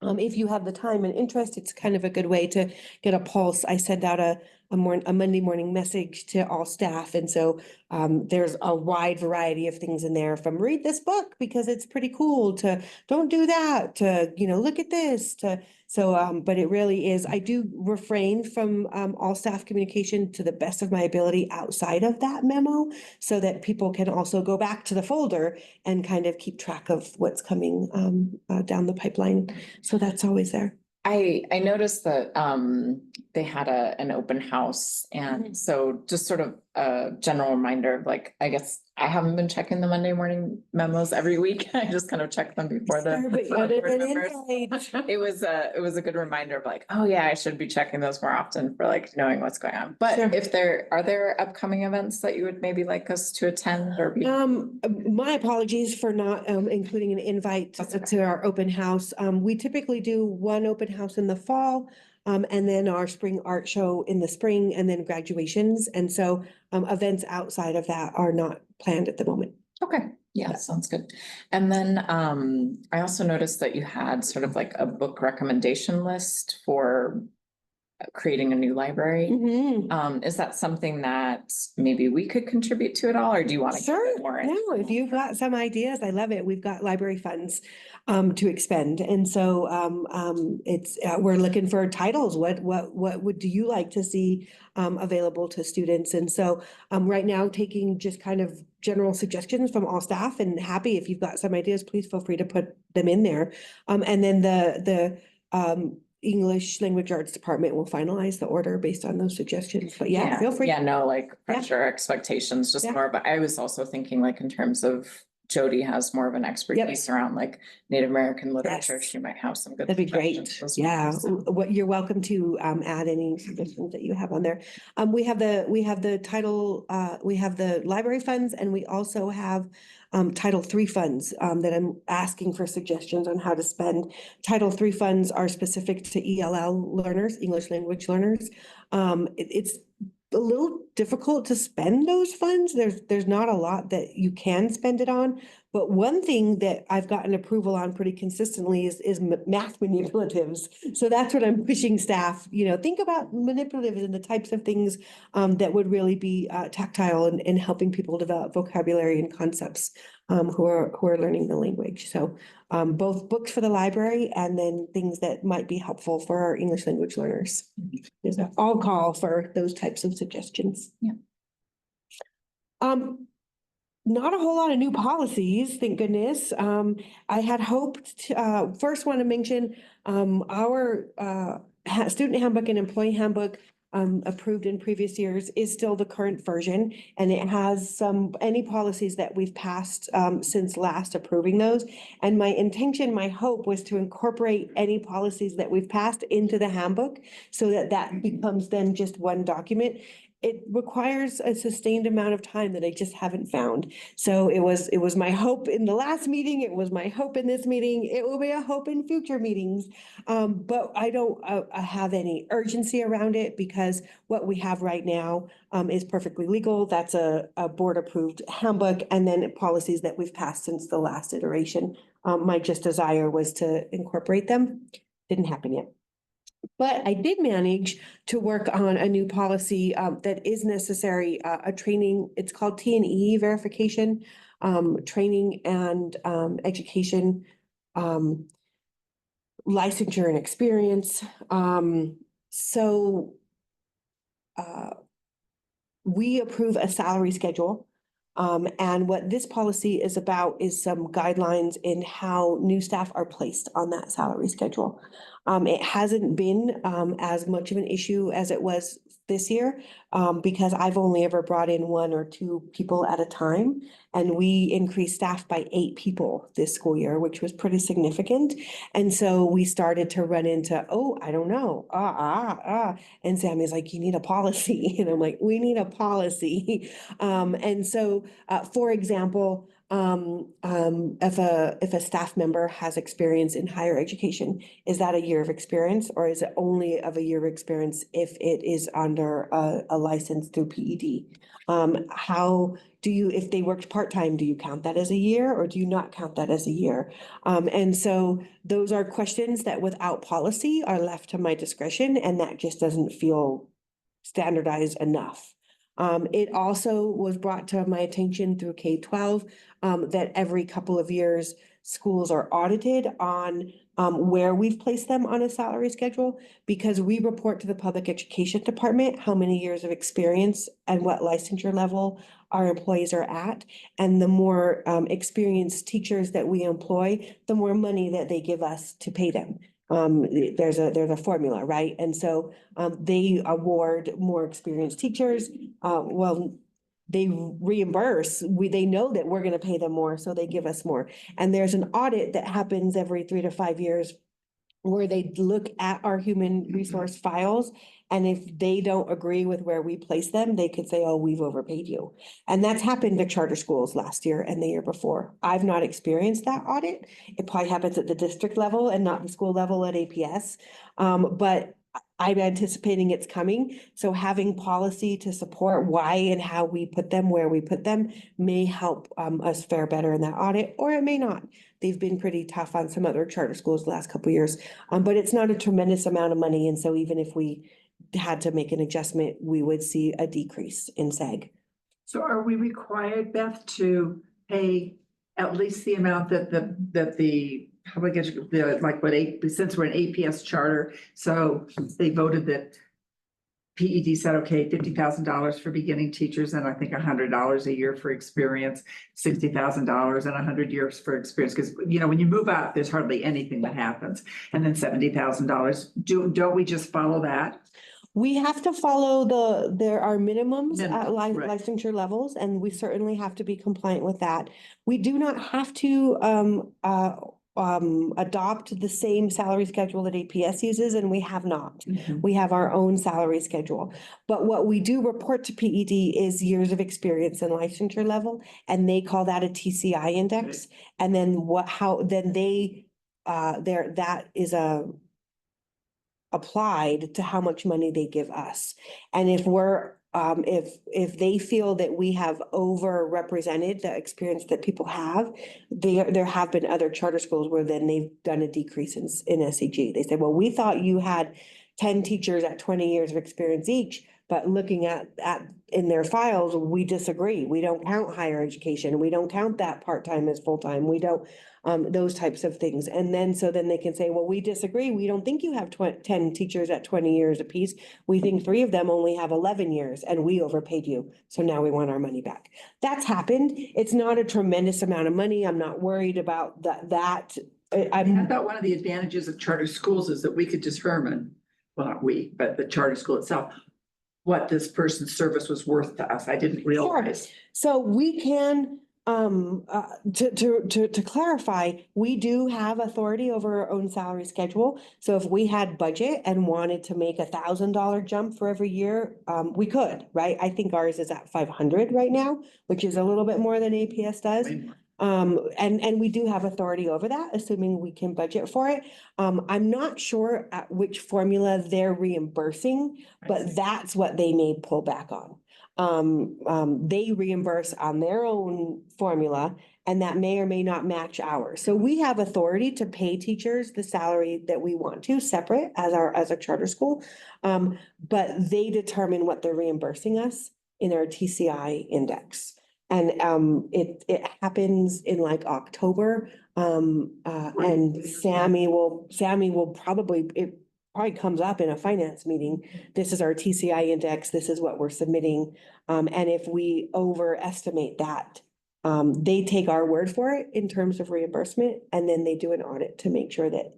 If you have the time and interest, it's kind of a good way to get a pulse. I send out a Monday morning message to all staff. And so there's a wide variety of things in there, from read this book because it's pretty cool, to don't do that, to, look at this, but it really is, I do refrain from all staff communication to the best of my ability outside of that memo, so that people can also go back to the folder and kind of keep track of what's coming down the pipeline. So that's always there. I noticed that they had an open house, and so just sort of a general reminder of, like, I guess I haven't been checking the Monday morning memos every week. I just kind of check them before the. It was a good reminder of, like, oh yeah, I should be checking those more often for, like, knowing what's going on. But Sure. if are there upcoming events that you would maybe like us to attend or be? My apologies for not including an invite to our open house. We typically do one open house in the fall, and then our spring art show in the spring, and then graduations. And so events outside of that are not planned at the moment. Okay, yeah, sounds good. And then I also noticed that you had sort of like a book recommendation list for creating a new library. Is that something that maybe we could contribute to at all, or do you want to? Sure, no, if you've got some ideas, I love it. We've got library funds to expend. And so it's we're looking for titles. What would do you like to see available to students? And so right now, taking just kind of general suggestions from all staff, and happy if you've got some ideas, please feel free to put them in there. And then the English Language Arts Department will finalize the order based on those suggestions, but yeah, feel free. Yeah, no, like pressure expectations, just more, but I was also thinking, like, in terms of Jody has more of an expertise around, like, Native American literature. She might have some good. That'd be great. suggestions as Yeah, well, so. what you're welcome to add any suggestions that you have on there. We have the title, we have the library funds, and we also have Title III funds that I'm asking for suggestions on how to spend. Title III funds are specific to ELL learners, English language learners. It's a little difficult to spend those funds. There's not a lot that you can spend it on. But one thing that I've gotten approval on pretty consistently is math manipulatives. So that's what I'm pushing staff, think about manipulatives and the types of things that would really be tactile in helping people develop vocabulary and concepts who are learning the language. So both books for the library and then things that might be helpful for our English language learners. There's an all call for those types of suggestions. Yeah. Not a whole lot of new policies, thank goodness. I had hoped to, first want to mention our student handbook and employee handbook approved in previous years is still the current version. And it has any policies that we've passed, since last approving those. And my intention, my hope was to incorporate any policies that we've passed into the handbook so that that becomes then just one document. It requires a sustained amount of time that I just haven't found. So it was my hope in the last meeting. It was my hope in this meeting. It will be a hope in future meetings. But I don't have any urgency around it because what we have right now is perfectly legal. That's a board approved handbook, and then policies that we've passed since the last iteration. My just desire was to incorporate them. Didn't happen yet. But I did manage to work on a new policy that is necessary, a training. It's called T&E verification, training and education, licensure and experience. We approve a salary schedule. And what this policy is about is some guidelines in how new staff are placed on that salary schedule. It hasn't been as much of an issue as it was this year because I've only ever brought in 1 or 2 people at a time. And we increased staff by 8 people this school year, which was pretty significant. And so we started to run into, oh, I don't know. And Sammy's like, you need a policy. And I'm like, we need a policy. And so, for example, if a staff member has experience in higher education, is that a year of experience, or is it only of a year of experience if it is under a license through PED? How do you, if they worked part-time, do you count that as a year or do you not count that as a year? And so those are questions that without policy are left to my discretion, and that just doesn't feel standardized enough. It also was brought to my attention through K-12 that every couple of years, schools are audited on where we've placed them on a salary schedule, because we report to the public education department how many years of experience and what licensure level our employees are at. And the more experienced teachers that we employ, the more money that they give us to pay them. There's a formula, right? And so they award more experienced teachers. They reimburse, they know that we're gonna pay them more, so they give us more. And there's an audit that happens every 3 to 5 years where they look at our human resource files. And if they don't agree with where we place them, they could say, oh, we've overpaid you. And that's happened to charter schools last year and the year before. I've not experienced that audit. It probably happens at the district level and not the school level at APS. But I'm anticipating it's coming. So having policy to support why and how we put them where we put them may help us fare better in that audit, or it may not. They've been pretty tough on some other charter schools the last couple of years, but it's not a tremendous amount of money. And so even if we had to make an adjustment, we would see a decrease in SAG. So are we required, Beth, to pay at least the amount that the public education, like since we're an APS charter, so they voted that PED said, okay, $50,000 for beginning teachers, and I think $100 a year for experience, $60,000 and 100 years for experience. Because, you know, when you move out, there's hardly anything that happens. And then $70,000. Don't we just follow that? We have to follow there are minimums at Right. licensure levels, and we certainly have to be compliant with that. We do not have to adopt the same salary schedule that APS uses, and we have not. Mhm. We have our own salary schedule. But what we do report to PED is years of experience and licensure level, and they call that a TCI index. And then that is applied to how much money they give us. And if we're if they feel that we have overrepresented the experience that people have, there have been other charter schools where then they've done a decrease in SEG. They say, well, we thought you had 10 teachers at 20 years of experience each, but looking at in their files, we disagree. We don't count higher education. We don't count that part-time as full-time. We don't, those types of things. And then, so then they can say, well, we disagree. We don't think you have 10 teachers at 20 years apiece. We think 3 of them only have 11 years and we overpaid you. So now we want our money back. That's happened. It's not a tremendous amount of money. I'm not worried about that. I thought one of the advantages of charter schools is that we could determine, well, not we, but the charter school itself, what this person's service was worth to us. I didn't realize. So we can, to clarify, we do have authority over our own salary schedule. So if we had budget and wanted to make $1,000 jump for every year, we could, right? I think ours is at 500 right now, which is a little bit more than APS does. And we do have authority over that, assuming we can budget for it. I'm not sure at which formula they're reimbursing, but that's what they may pull back on. They reimburse on their own formula, and that may or may not match ours. So we have authority to pay teachers the salary that we want to, separate as a charter school. But they determine what they're reimbursing us in our TCI index. And it happens in like October. And Sammy will probably, it probably comes up in a finance meeting. This is our TCI index. This is what we're submitting. And if we overestimate that, they take our word for it in terms of reimbursement, and then they do an audit to make sure that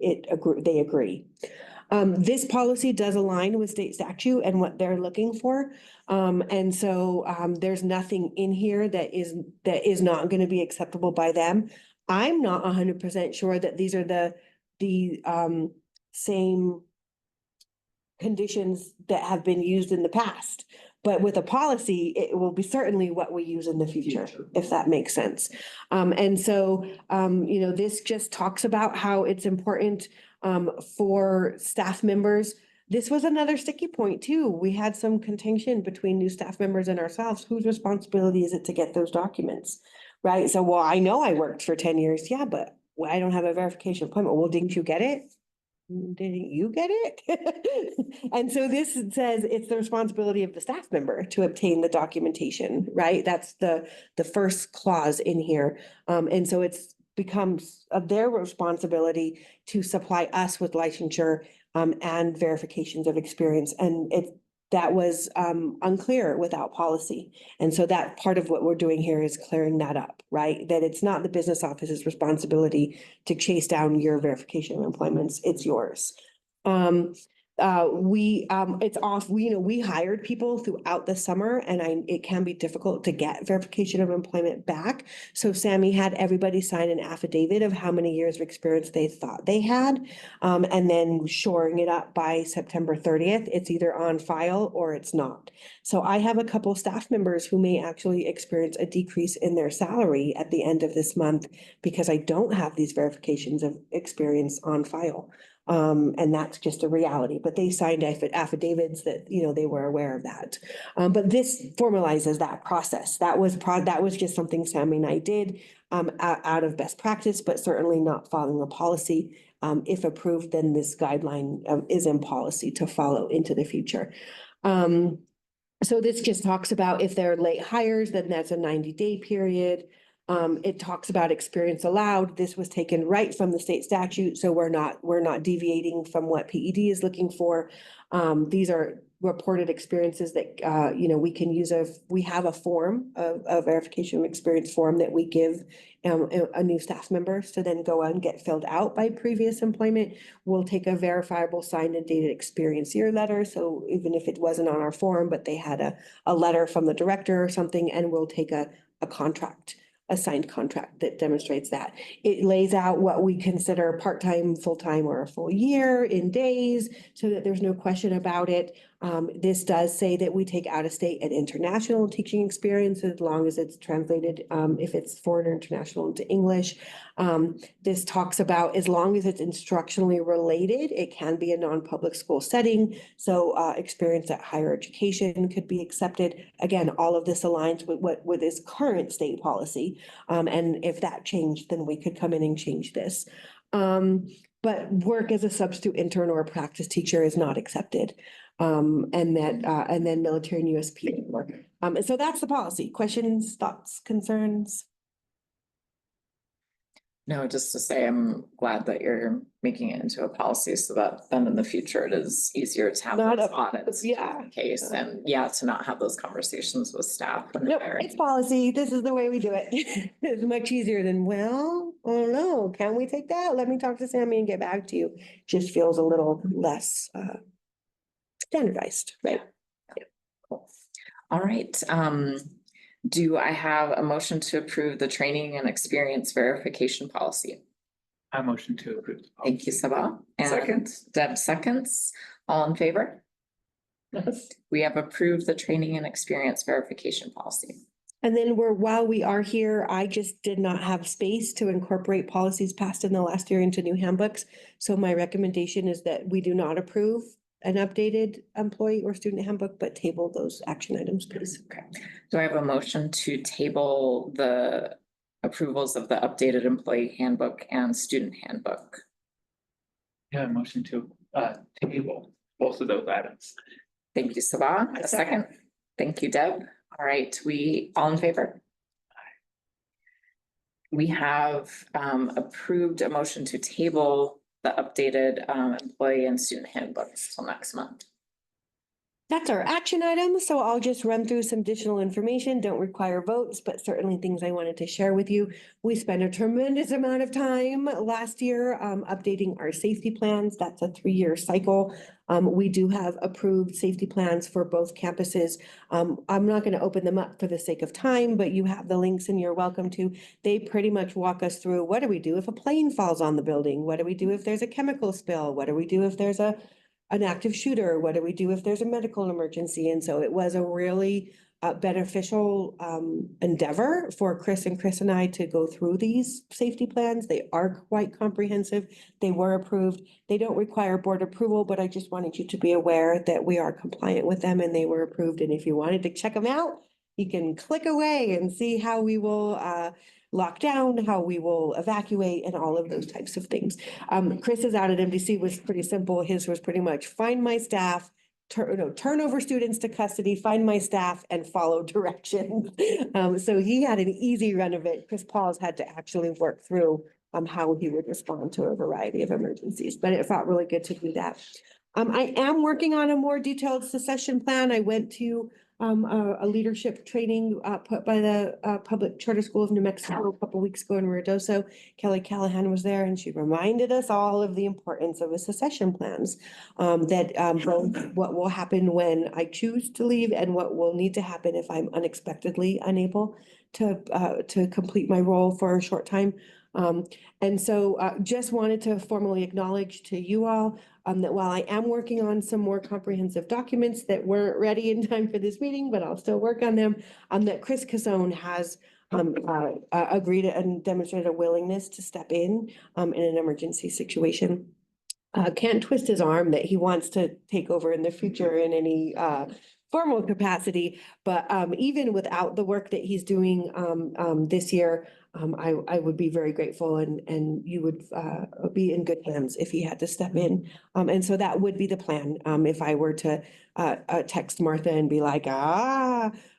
they agree. This policy does align with state statute and what they're looking for. And so there's nothing in here that is not going to be acceptable by them. I'm not 100% sure that these are the same conditions that have been used in the past. But with a policy, it will be certainly what we use in the future, if that makes sense. And so, this just talks about how it's important for staff members. This was another sticky point too. We had some contention between new staff members and ourselves. Whose responsibility is it to get those documents? Right? So, well, I know I worked for 10 years. Yeah, but I don't have a verification appointment. Well, didn't you get it? Didn't you get it? And so this says it's the responsibility of the staff member to obtain the documentation, right? That's the first clause in here. And so it's becomes of their responsibility to supply us with licensure and verifications of experience. And that was unclear without policy. And so that part of what we're doing here is clearing that up, right? That it's not the business office's responsibility to chase down your verification of employments, it's yours. We hired people throughout the summer, and it can be difficult to get verification of employment back. So Sammy had everybody sign an affidavit of how many years of experience they thought they had. And then shoring it up by September 30th, it's either on file or it's not. So I have a couple staff members who may actually experience a decrease in their salary at the end of this month because I don't have these verifications of experience on file. And that's just a reality, but they signed affidavits that, they were aware of that. But this formalizes that process. That was just something Sammy and I did, out of best practice, but certainly not following a policy. If approved, then this guideline is in policy to follow into the future. So this just talks about if they're late hires, then that's a 90-day period. It talks about experience allowed. This was taken right from the state statute, so we're not deviating from what PED is looking for. These are reported experiences that we can use. We have a form of verification of experience form that we give a new staff member to then go and get filled out by previous employment. We'll take a verifiable signed and dated experience year letter. So even if it wasn't on our form, but they had a letter from the director or something, and we'll take a contract, a signed contract that demonstrates that. It lays out what we consider part-time, full-time, or a full year in days, so that there's no question about it. This does say that we take out-of-state and international teaching experience as long as it's translated, if it's foreign or international, into English. This talks about as long as it's instructionally related, it can be a non-public school setting. So experience at higher education could be accepted. Again, all of this aligns with this current state policy. And if that changed, then we could come in and change this. But work as a substitute intern or a practice teacher is not accepted. And then military and USP work. And so that's the policy. Questions, thoughts, concerns? No, just to say, I'm glad that you're making it into a policy so that then in the future it is easier to have those audits. Yeah. Case and to not have those conversations with staff. Nope, it's policy. This is the way we do it. It's much easier than, well, oh no, can we take that? Let me talk to Sammy and get back to you. Just feels a little less standardized, right? All right, do I have a motion to approve the training and experience verification policy? I motion to approve. Thank you, Sabah. And Second. Deb seconds. All in favor? Yes. We have approved the training and experience verification policy. And then while we are here, I just did not have space to incorporate policies passed in the last year into new handbooks. So my recommendation is that we do not approve an updated employee or student handbook, but table those action items, please. Okay. Do I have a motion to table the approvals of the updated employee handbook and student handbook? Yeah, motion to table both of those items. Thank you, Sabah. A second. Thank you, Deb. All right, we all in favor? We have approved a motion to table the updated employee and student handbooks till next month. That's our action item, so I'll just run through some additional information, don't require votes, but certainly things I wanted to share with you. We spent a tremendous amount of time last year updating our safety plans. That's a 3-year cycle. We do have approved safety plans for both campuses. I'm not going to open them up for the sake of time, but you have the links and you're welcome to. They pretty much walk us through, what do we do if a plane falls on the building? What do we do if there's a chemical spill? What do we do if there's an active shooter? What do we do if there's a medical emergency? And so it was a really beneficial endeavor for Chris and I to go through these safety plans. They are quite comprehensive. They were approved. They don't require board approval, but I just wanted you to be aware that we are compliant with them and they were approved. And if you wanted to check them out, you can click away and see how we will lock down, how we will evacuate, and all of those types of things. Chris's out at MDC was pretty simple. His was pretty much find my staff, turn over students to custody, find my staff, and follow directions. So he had an easy run of it. Chris Paul's had to actually work through how he would respond to a variety of emergencies, but it felt really good to do that. I am working on a more detailed succession plan. I went to a leadership training put by the Public Charter School of New Mexico a couple weeks ago in Ruidoso. Kelly Callahan was there and she reminded us all of the importance of a succession plans. Both what will happen when I choose to leave and what will need to happen if I'm unexpectedly unable to complete my role for a short time. And so just wanted to formally acknowledge to you all that while I am working on some more comprehensive documents that weren't ready in time for this meeting, but I'll still work on them, that Chris Cassone has agreed and demonstrated a willingness to step in an emergency situation. Can't twist his arm that he wants to take over in the future in any formal capacity, but even without the work that he's doing this year, I would be very grateful and you would be in good hands if he had to step in. And so that would be the plan. If I were to text Martha and be like,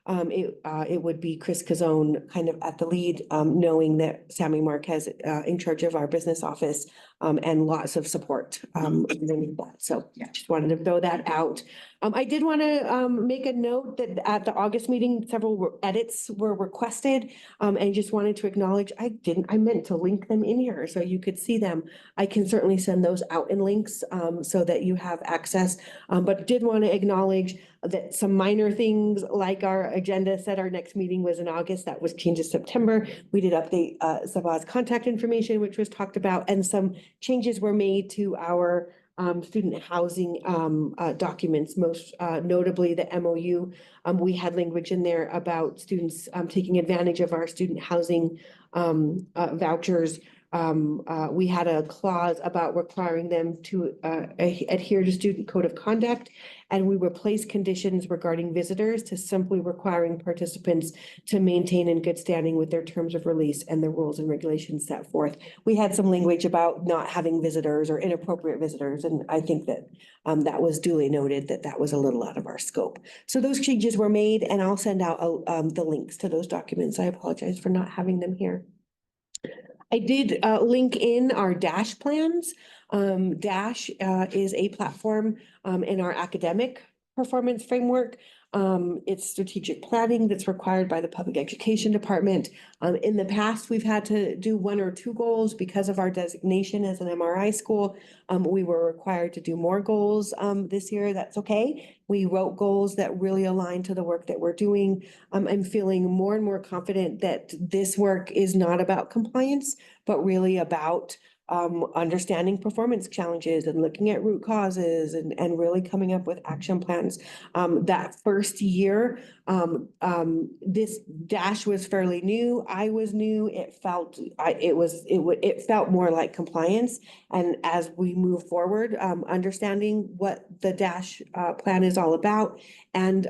it would be Chris Cassone kind of at the lead, knowing that Sammy Marquez in charge of our business office and lots of support underneath that. So yeah, just wanted to throw that out. I did want to make a note that at the August meeting, several edits were requested and just wanted to acknowledge I meant to link them in here so you could see them. I can certainly send those out in links so that you have access, but did want to acknowledge that some minor things like our agenda said our next meeting was in August. That was changed to September. We did update Sabah's contact information, which was talked about, and some changes were made to our student housing documents, most notably the MOU. We had language in there about students taking advantage of our student housing vouchers. We had a clause about requiring them to adhere to student code of conduct, and we replaced conditions regarding visitors to simply requiring participants to maintain in good standing with their terms of release and the rules and regulations set forth. We had some language about not having visitors or inappropriate visitors, and I think that that was duly noted that was a little out of our scope. So those changes were made, and I'll send out the links to those documents. I apologize for not having them here. I did link in our DASH plans. DASH is a platform in our academic performance framework It's strategic planning that's required by the public education department. In the past, we've had to do 1 or 2 goals because of our designation as an MRI school. We were required to do more goals, this year. That's okay. We wrote goals that really align to the work that we're doing. I'm feeling more and more confident that this work is not about compliance, but really about understanding performance challenges and looking at root causes and really coming up with action plans. That first year, this dash was fairly new. I was new. It felt more like compliance. And as we move forward, understanding what the dash plan is all about. And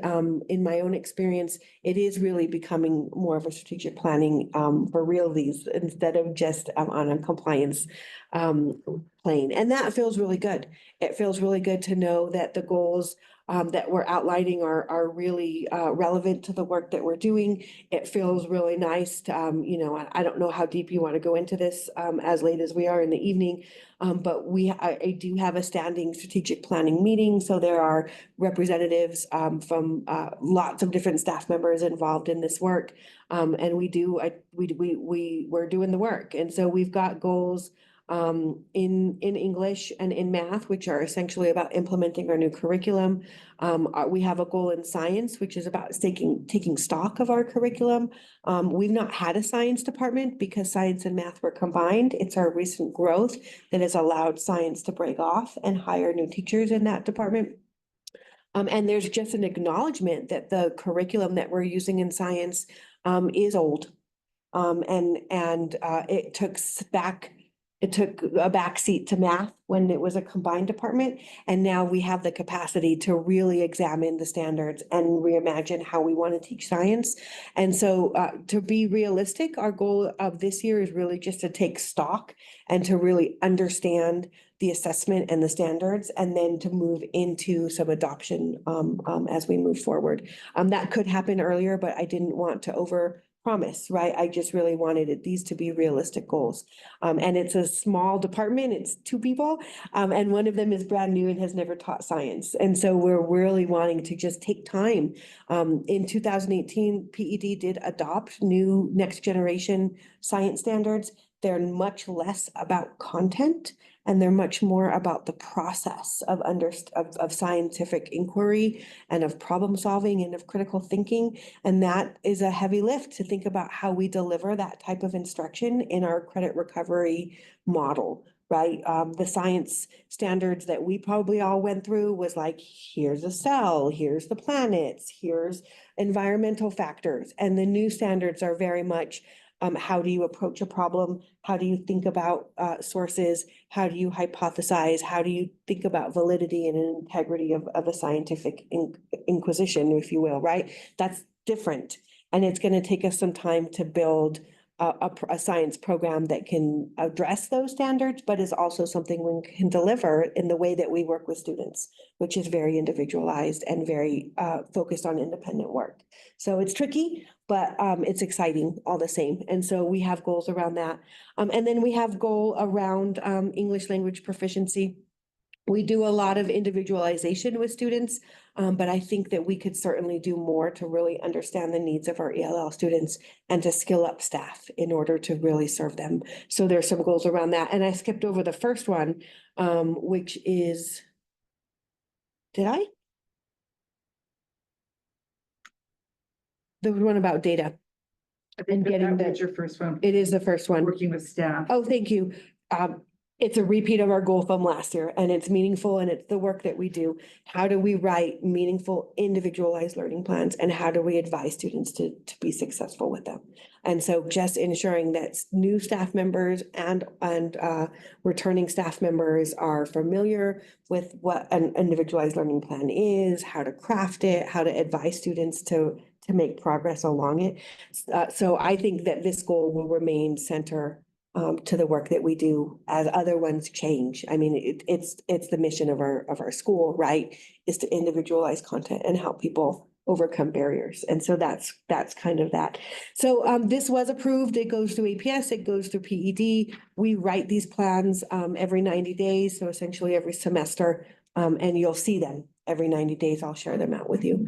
in my own experience, it is really becoming more of a strategic planning for realties instead of just on a compliance plane. And that feels really good. It feels really good to know that the goals that we're outlining are really relevant to the work that we're doing. It feels really nice to, I don't know how deep you want to go into this as late as we are in the evening. But I do have a standing strategic planning meeting. So there are representatives from lots of different staff members involved in this work. And we're doing the work. And so we've got goals in English and in math, which are essentially about implementing our new curriculum. We have a goal in science, which is about taking stock of our curriculum. We've not had a science department because science and math were combined. It's our recent growth that has allowed science to break off and hire new teachers in that department. And there's just an acknowledgement that the curriculum that we're using in science is old. It took a backseat to math when it was a combined department. And now we have the capacity to really examine the standards and reimagine how we want to teach science. And so to be realistic, our goal of this year is really just to take stock and to really understand the assessment and the standards, and then to move into some adoption as we move forward. That could happen earlier, but I didn't want to overpromise, right? I just really wanted these to be realistic goals. And it's a small department, it's 2 people, and one of them is brand new and has never taught science. And so we're really wanting to just take time. In 2018, PED did adopt new next generation science standards. They're much less about content, and they're much more about the process of scientific inquiry and of problem solving and of critical thinking. And that is a heavy lift to think about how we deliver that type of instruction in our credit recovery model, right? The science standards that we probably all went through was like, here's a cell, here's the planets, here's environmental factors. And the new standards are very much how do you approach a problem? How do you think about sources? How do you hypothesize? How do you think about validity and integrity of a scientific inquisition, if you will, right? That's different. And it's going to take us some time to build a science program that can address those standards, but is also something we can deliver in the way that we work with students, which is very individualized and very focused on independent work. So it's tricky, but it's exciting all the same. And so we have goals around that. And then we have goal around English language proficiency. We do a lot of individualization with students, but I think that we could certainly do more to really understand the needs of our ELL students and to skill up staff in order to really serve them. So there's some goals around that. And I skipped over the first one, which is, did I? The one about data. I think getting that was the- your first one, It is the first one. working with staff. Oh, thank you. It's a repeat of our goal from last year, and it's meaningful, and it's the work that we do. How do we write meaningful, individualized learning plans, and how do we advise students to be successful with them? And so just ensuring that new staff members and returning staff members are familiar with what an individualized learning plan is, how to craft it, how to advise students to make progress along it. So I think that this goal will remain center to the work that we do as other ones change. I mean, it's the mission of our school, right? Is to individualize content and help people overcome barriers. And so that's kind of that. So this was approved. It goes through APS, it goes through PED. We write these plans every 90 days, so essentially every semester, and you'll see them every 90 days, I'll share them out with you.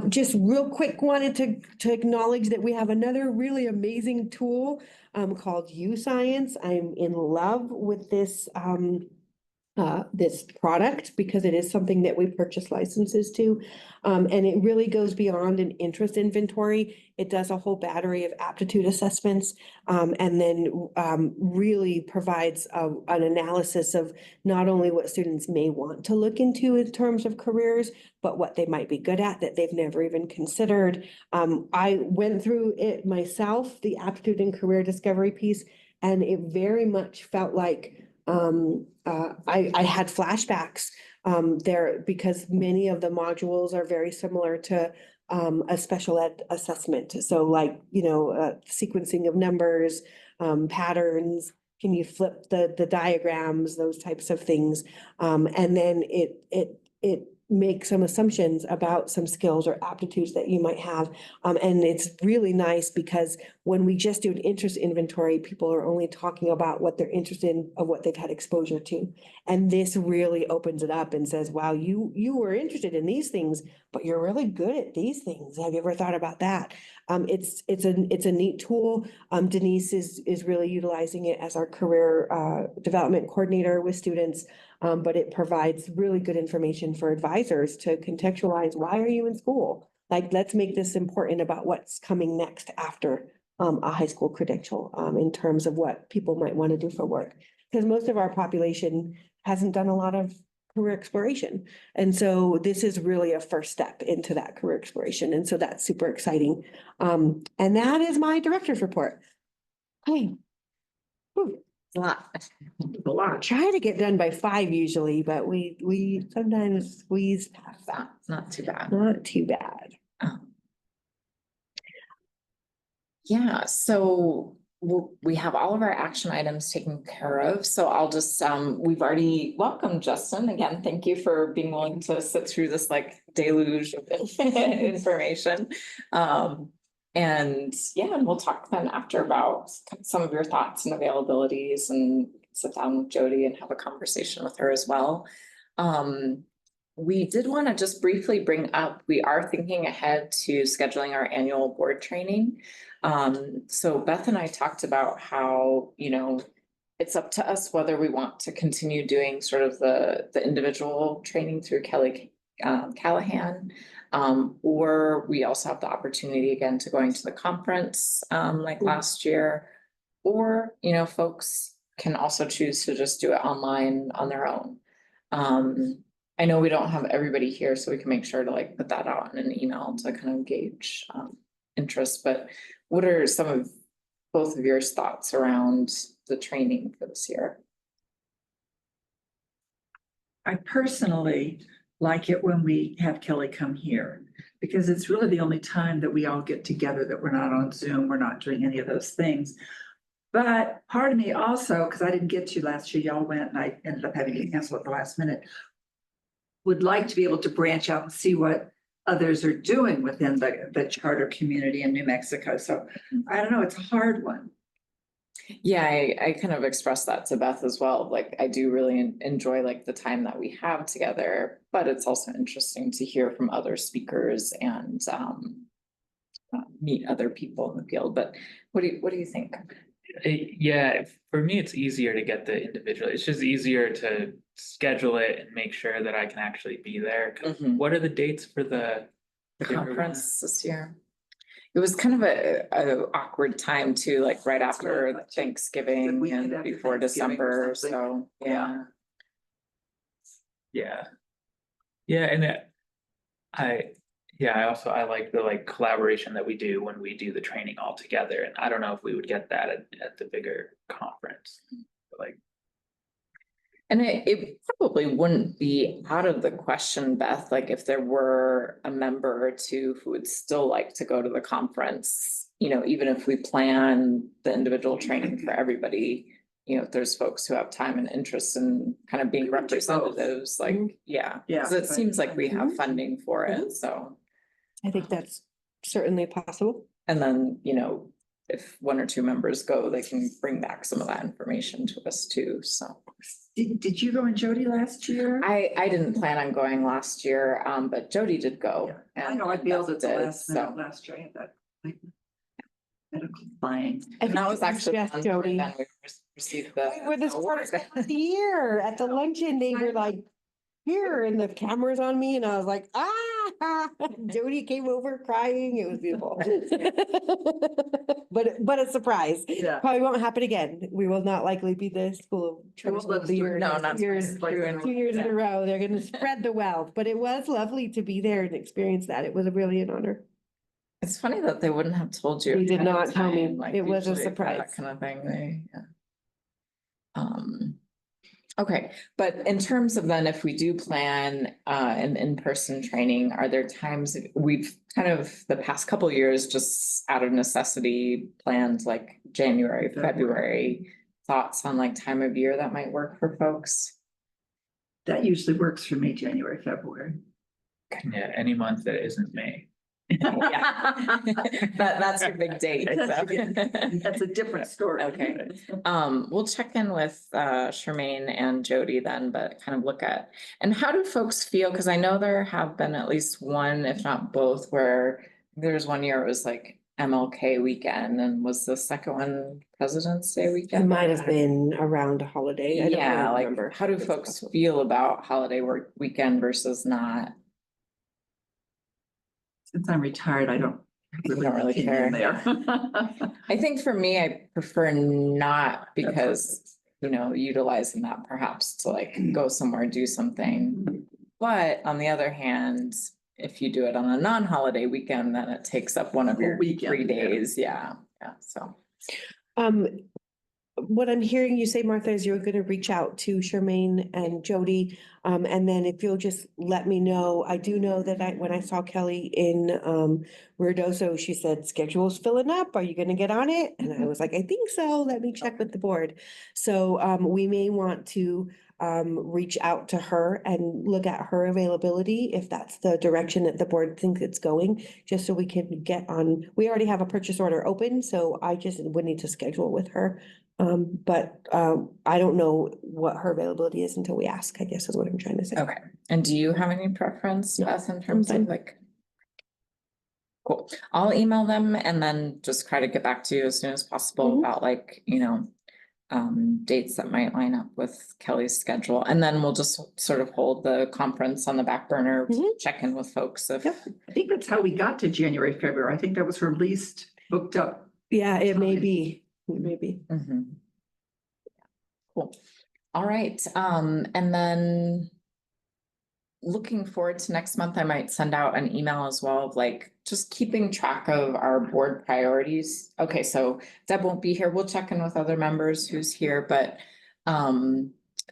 Just real quick, wanted to acknowledge that we have another really amazing tool called U-Science. I'm in love with this product because it is something that we purchase licenses to. And it really goes beyond an interest inventory. It does a whole battery of aptitude assessments, and then really provides an analysis of not only what students may want to look into in terms of careers, but what they might be good at that they've never even considered. I went through it myself, the aptitude and career discovery piece, and it very much felt like I had flashbacks there because many of the modules are very similar to a special ed assessment. So like, sequencing of numbers, patterns, can you flip the diagrams, those types of things. And then it make some assumptions about some skills or aptitudes that you might have. And it's really nice because when we just do an interest inventory, people are only talking about what they're interested in of what they've had exposure to. And this really opens it up and says, wow, you were interested in these things, but you're really good at these things. Have you ever thought about that? It's a neat tool. Denise is really utilizing it as our career development coordinator with students. But it provides really good information for advisors to contextualize, why are you in school? Like, let's make this important about what's coming next after a high school credential in terms of what people might want to do for work. Because most of our population hasn't done a lot of career exploration. And so this is really a first step into that career exploration. And so that's super exciting. And that is my director's report. Hey. Whew. A lot. Try to get done by 5 usually, but we sometimes squeeze past that. Not too bad. Not too bad. Yeah, so we have all of our action items taken care of. So I'll just, we've already welcomed Justin again. Thank you for being willing to sit through this like deluge of information. And yeah, and we'll talk then after about some of your thoughts and availabilities, and sit down with Jody and have a conversation with her as well. We did want to just briefly bring up, we are thinking ahead to scheduling our annual board training. So Beth and I talked about how, it's up to us whether we want to continue doing sort of the individual training through Kelly Callahan. Or we also have the opportunity again to going to the conference like last year, or, folks can also choose to just do it online on their own. I know we don't have everybody here, so we can make sure to like put that out in an email to kind of gauge interest, but what are some of both of your thoughts around the training for this year? I personally like it when we have Kelly come here, because it's really the only time that we all get together, that we're not on Zoom, we're not doing any of those things. But part of me also, because I didn't get to last year, y'all went and I ended up having to cancel at the last minute, would like to be able to branch out and see what others are doing within the charter community in New Mexico. So I don't know, it's a hard one. Yeah, I kind of expressed that to Beth as well. Like, I do really enjoy like the time that we have together, but it's also interesting to hear from other speakers and meet other people in the field. But what do you think? Yeah, for me, it's easier to get the individual. It's just easier to schedule it and make sure that I can actually be there. What are the dates for the conference this year? It was kind of a awkward time too, like right after Thanksgiving and before December, so yeah. Yeah, and I like the collaboration that we do when we do the training all together, and I don't know if we would get that at the bigger conference, like. And it probably wouldn't be out of the question, Beth, like if there were a member or two who would still like to go to the conference, even if we plan the individual training for everybody, if there's folks who have time and interest in kind of being representatives, like, yeah. Because it seems like we have funding for it, so. I think that's certainly possible. And then, if one or two members go, they can bring back some of that information to us too, so. Did you go and Jody last year? I didn't plan on going last year, but Jody did go. I and know I bailed at the did, last minute so. last year. I had that appointment. Medical flying. And that was actually. Yes, the month Jody. Then we received the. We were this first of the year at the luncheon, they were like, here, and the camera's on me, and I was like, ah, Jody came over crying, it was beautiful. But a surprise, Yeah. probably won't happen again, we will not likely be the school. They won't let us do it. No, not Years, like true. 2 years in a row, they're gonna spread the wealth, but it was lovely to be there and experience that, it was really an honor. It's funny that they wouldn't have told you. They did ahead of not tell me. time, like It was a usually for surprise. That kind of thing, yeah. Okay, but in terms of then, if we do plan an in-person training, are there times we've kind of the past couple of years, just out of necessity, planned like January, February, thoughts on like time of year that might work for folks? That usually works for me, January, February. Yeah, any month that isn't May. Yeah. That's your big date. So. That's a different story. Okay. We'll check in with Charmaine and Jody then, but kind of look at, and how do folks feel? Because I know there have been at least one, if not both, where there was one year it was like MLK weekend, and was the second one President's Day It weekend? might have been around a holiday, I don't Yeah, really like remember. how do folks feel about holiday work weekend versus not? Since I'm retired, I don't really opinion care. there. I think for me, I prefer not because, you know, utilizing that perhaps to like go somewhere, do something. But on the other hand, if you do it on a non-holiday weekend, then it takes up one of your Weekend, 3 days. Yeah, so. What I'm hearing you say, Martha, is you're gonna reach out to Charmaine and Jody. And then if you'll just let me know, I do know that when I saw Kelly in Ruidoso, she said, schedule's filling up. Are you gonna get on it? And I was like, I think so. Let me check with the board. So we may want to reach out to her and look at her availability, if that's the direction that the board thinks it's going, just so we can get on. We already have a purchase order open, so I just would need to schedule with her. But I don't know what her availability is until we ask, I guess is what I'm trying to say. Okay, and do you have any preference, No, Beth, in terms fine. of like? Cool, I'll email them and then just try to get back to you as soon as possible about like, you know, dates that might line up with Kelly's schedule. And then we'll just sort of hold the conference on the back burner, check in with folks if. Yep. I think that's how we got to January, February. I think that was her least booked up. Yeah, it may be, maybe. Mhm. Cool. All right, and then looking forward to next month, I might send out an email as well of like just keeping track of our board priorities. Okay, so Deb won't be here. We'll check in with other members who's here, but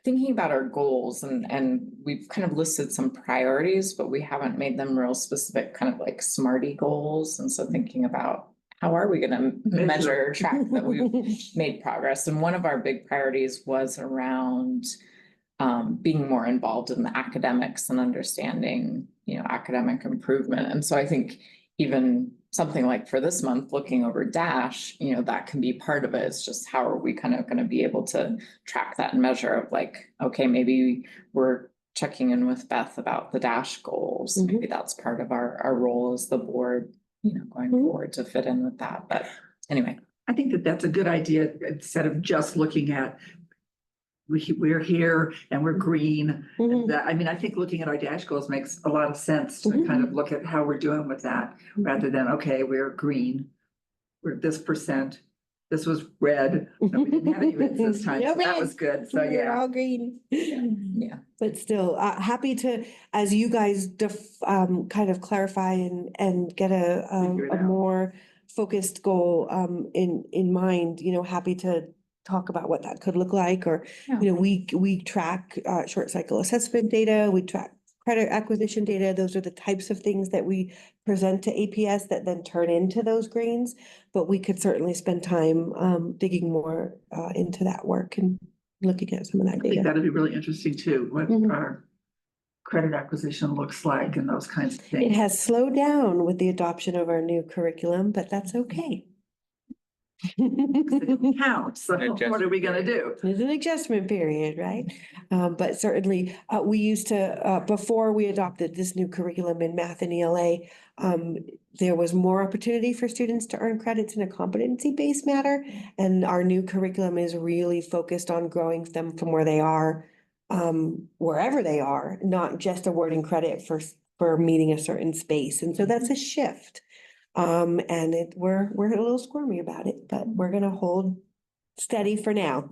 thinking about our goals and we've kind of listed some priorities, but we haven't made them real specific, kind of like SMARTY goals. And so thinking about how are we going to measure, track that we've made progress? And one of our big priorities was around being more involved in the academics and understanding, you know, academic improvement. And so I think even something like for this month, looking over DASH, you know, that can be part of it. It's just how are we kind of going to be able to track that and measure of like, okay, maybe we're checking in with Beth about the DASH goals. Maybe that's part of our role as the board, you know, going forward to fit in with that. But anyway. I think that that's a good idea instead of just looking at we're here and we're green. And that, I mean, I think looking at our DASH goals makes a lot of sense to kind of look at how we're doing with that rather than, okay, we're green. We're this percent. This was red. No, we didn't have any reds this time. No So that reds. was good. So We're yeah. all green. Yeah. But still, happy to, as you guys kind of clarify and get Figure it a out. more focused goal in mind, you know, happy to talk about what that could look like, or, you know, we track short cycle assessment data, we track credit acquisition data. Those are the types of things that we present to APS that then turn into those greens. But we could certainly spend time digging more into that work and looking at some of that I think data. that'd be really interesting too, what our credit acquisition looks like and those kinds of It things. has slowed down with the adoption of our new curriculum, but that's okay. They don't count, so what are we gonna do? There's an adjustment period, right? But certainly, we used to, before we adopted this new curriculum in math and ELA, there was more opportunity for students to earn credits in a competency-based matter. And our new curriculum is really focused on growing them from where they are, wherever they are, not just awarding credit for meeting a certain space. And so that's a shift. And we're a little squirmy about it, but we're gonna hold steady for now.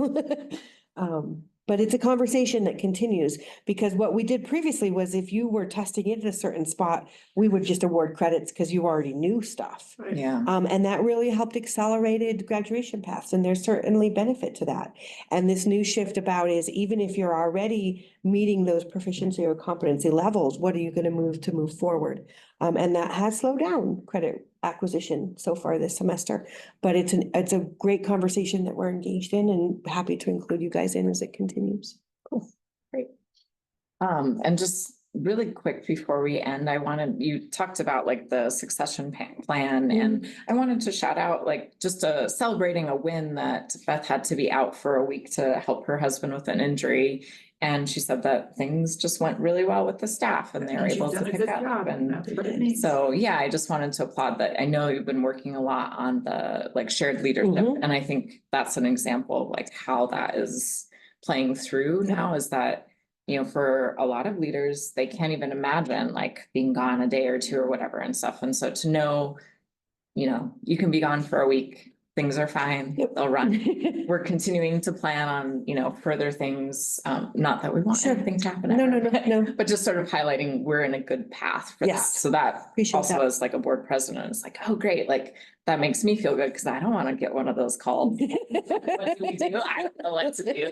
But it's a conversation that continues, because what we did previously was if you were testing it at a certain spot, we would just award credits because you already knew stuff. Yeah. And that really helped accelerated graduation paths, and there's certainly benefit to that. And this new shift about is even if you're already meeting those proficiency or competency levels, what are you gonna move forward? And that has slowed down credit acquisition so far this semester. But it's a great conversation that we're engaged in, and happy to include you guys in as it continues. And just really quick before we end, you talked about like the succession plan, and I wanted to shout out like just celebrating a win that Beth had to be out for a week to help her husband with an injury. And she said that things just went really well with the staff and they were And she's able to done a pick good up. job. And That's what it means. so, yeah, I just wanted to applaud that. I know you've been working a lot on the like shared leadership. Mhm. And I think that's an example of like how that is playing through now, is that, you know, for a lot of leaders, they can't even imagine like being gone a day or two or whatever and stuff. And so to know, you know, you can be gone for a week, things are fine, Yep. they'll run. We're continuing to plan on, you know, further things, not that we want Sure. anything to happen. No, ever, no, no, no. But just sort of highlighting we're in a good path for that. Yes. So that Appreciate also that. as like a board president, it's like, oh, great, like that makes me feel good because I don't want to get one of those calls. What do we do? I don't know what to do.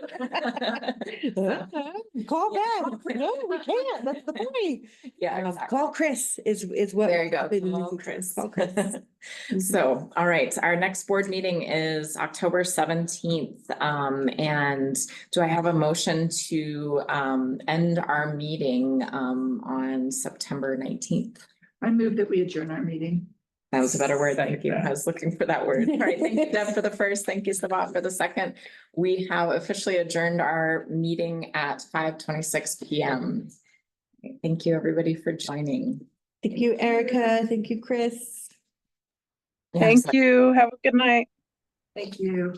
Call Yeah. back. No, we can't. That's the point. Yeah, exactly. Call Chris is what. There you go. Call Chris. Chris. So, all right, our next board meeting is October 17th. And do I have a motion to end our meeting on September 19th? I move that we adjourn our meeting. That was a better word. Thank Second you. that. I was looking for that word. All right, thank you, Deb, for the first. Thank you, Sabat, for the second. We have officially adjourned our meeting at 5:26 p.m. Thank you, everybody, for joining. Thank you, Erica. Thank you, Chris. Thank you. Have a good night. Thank you.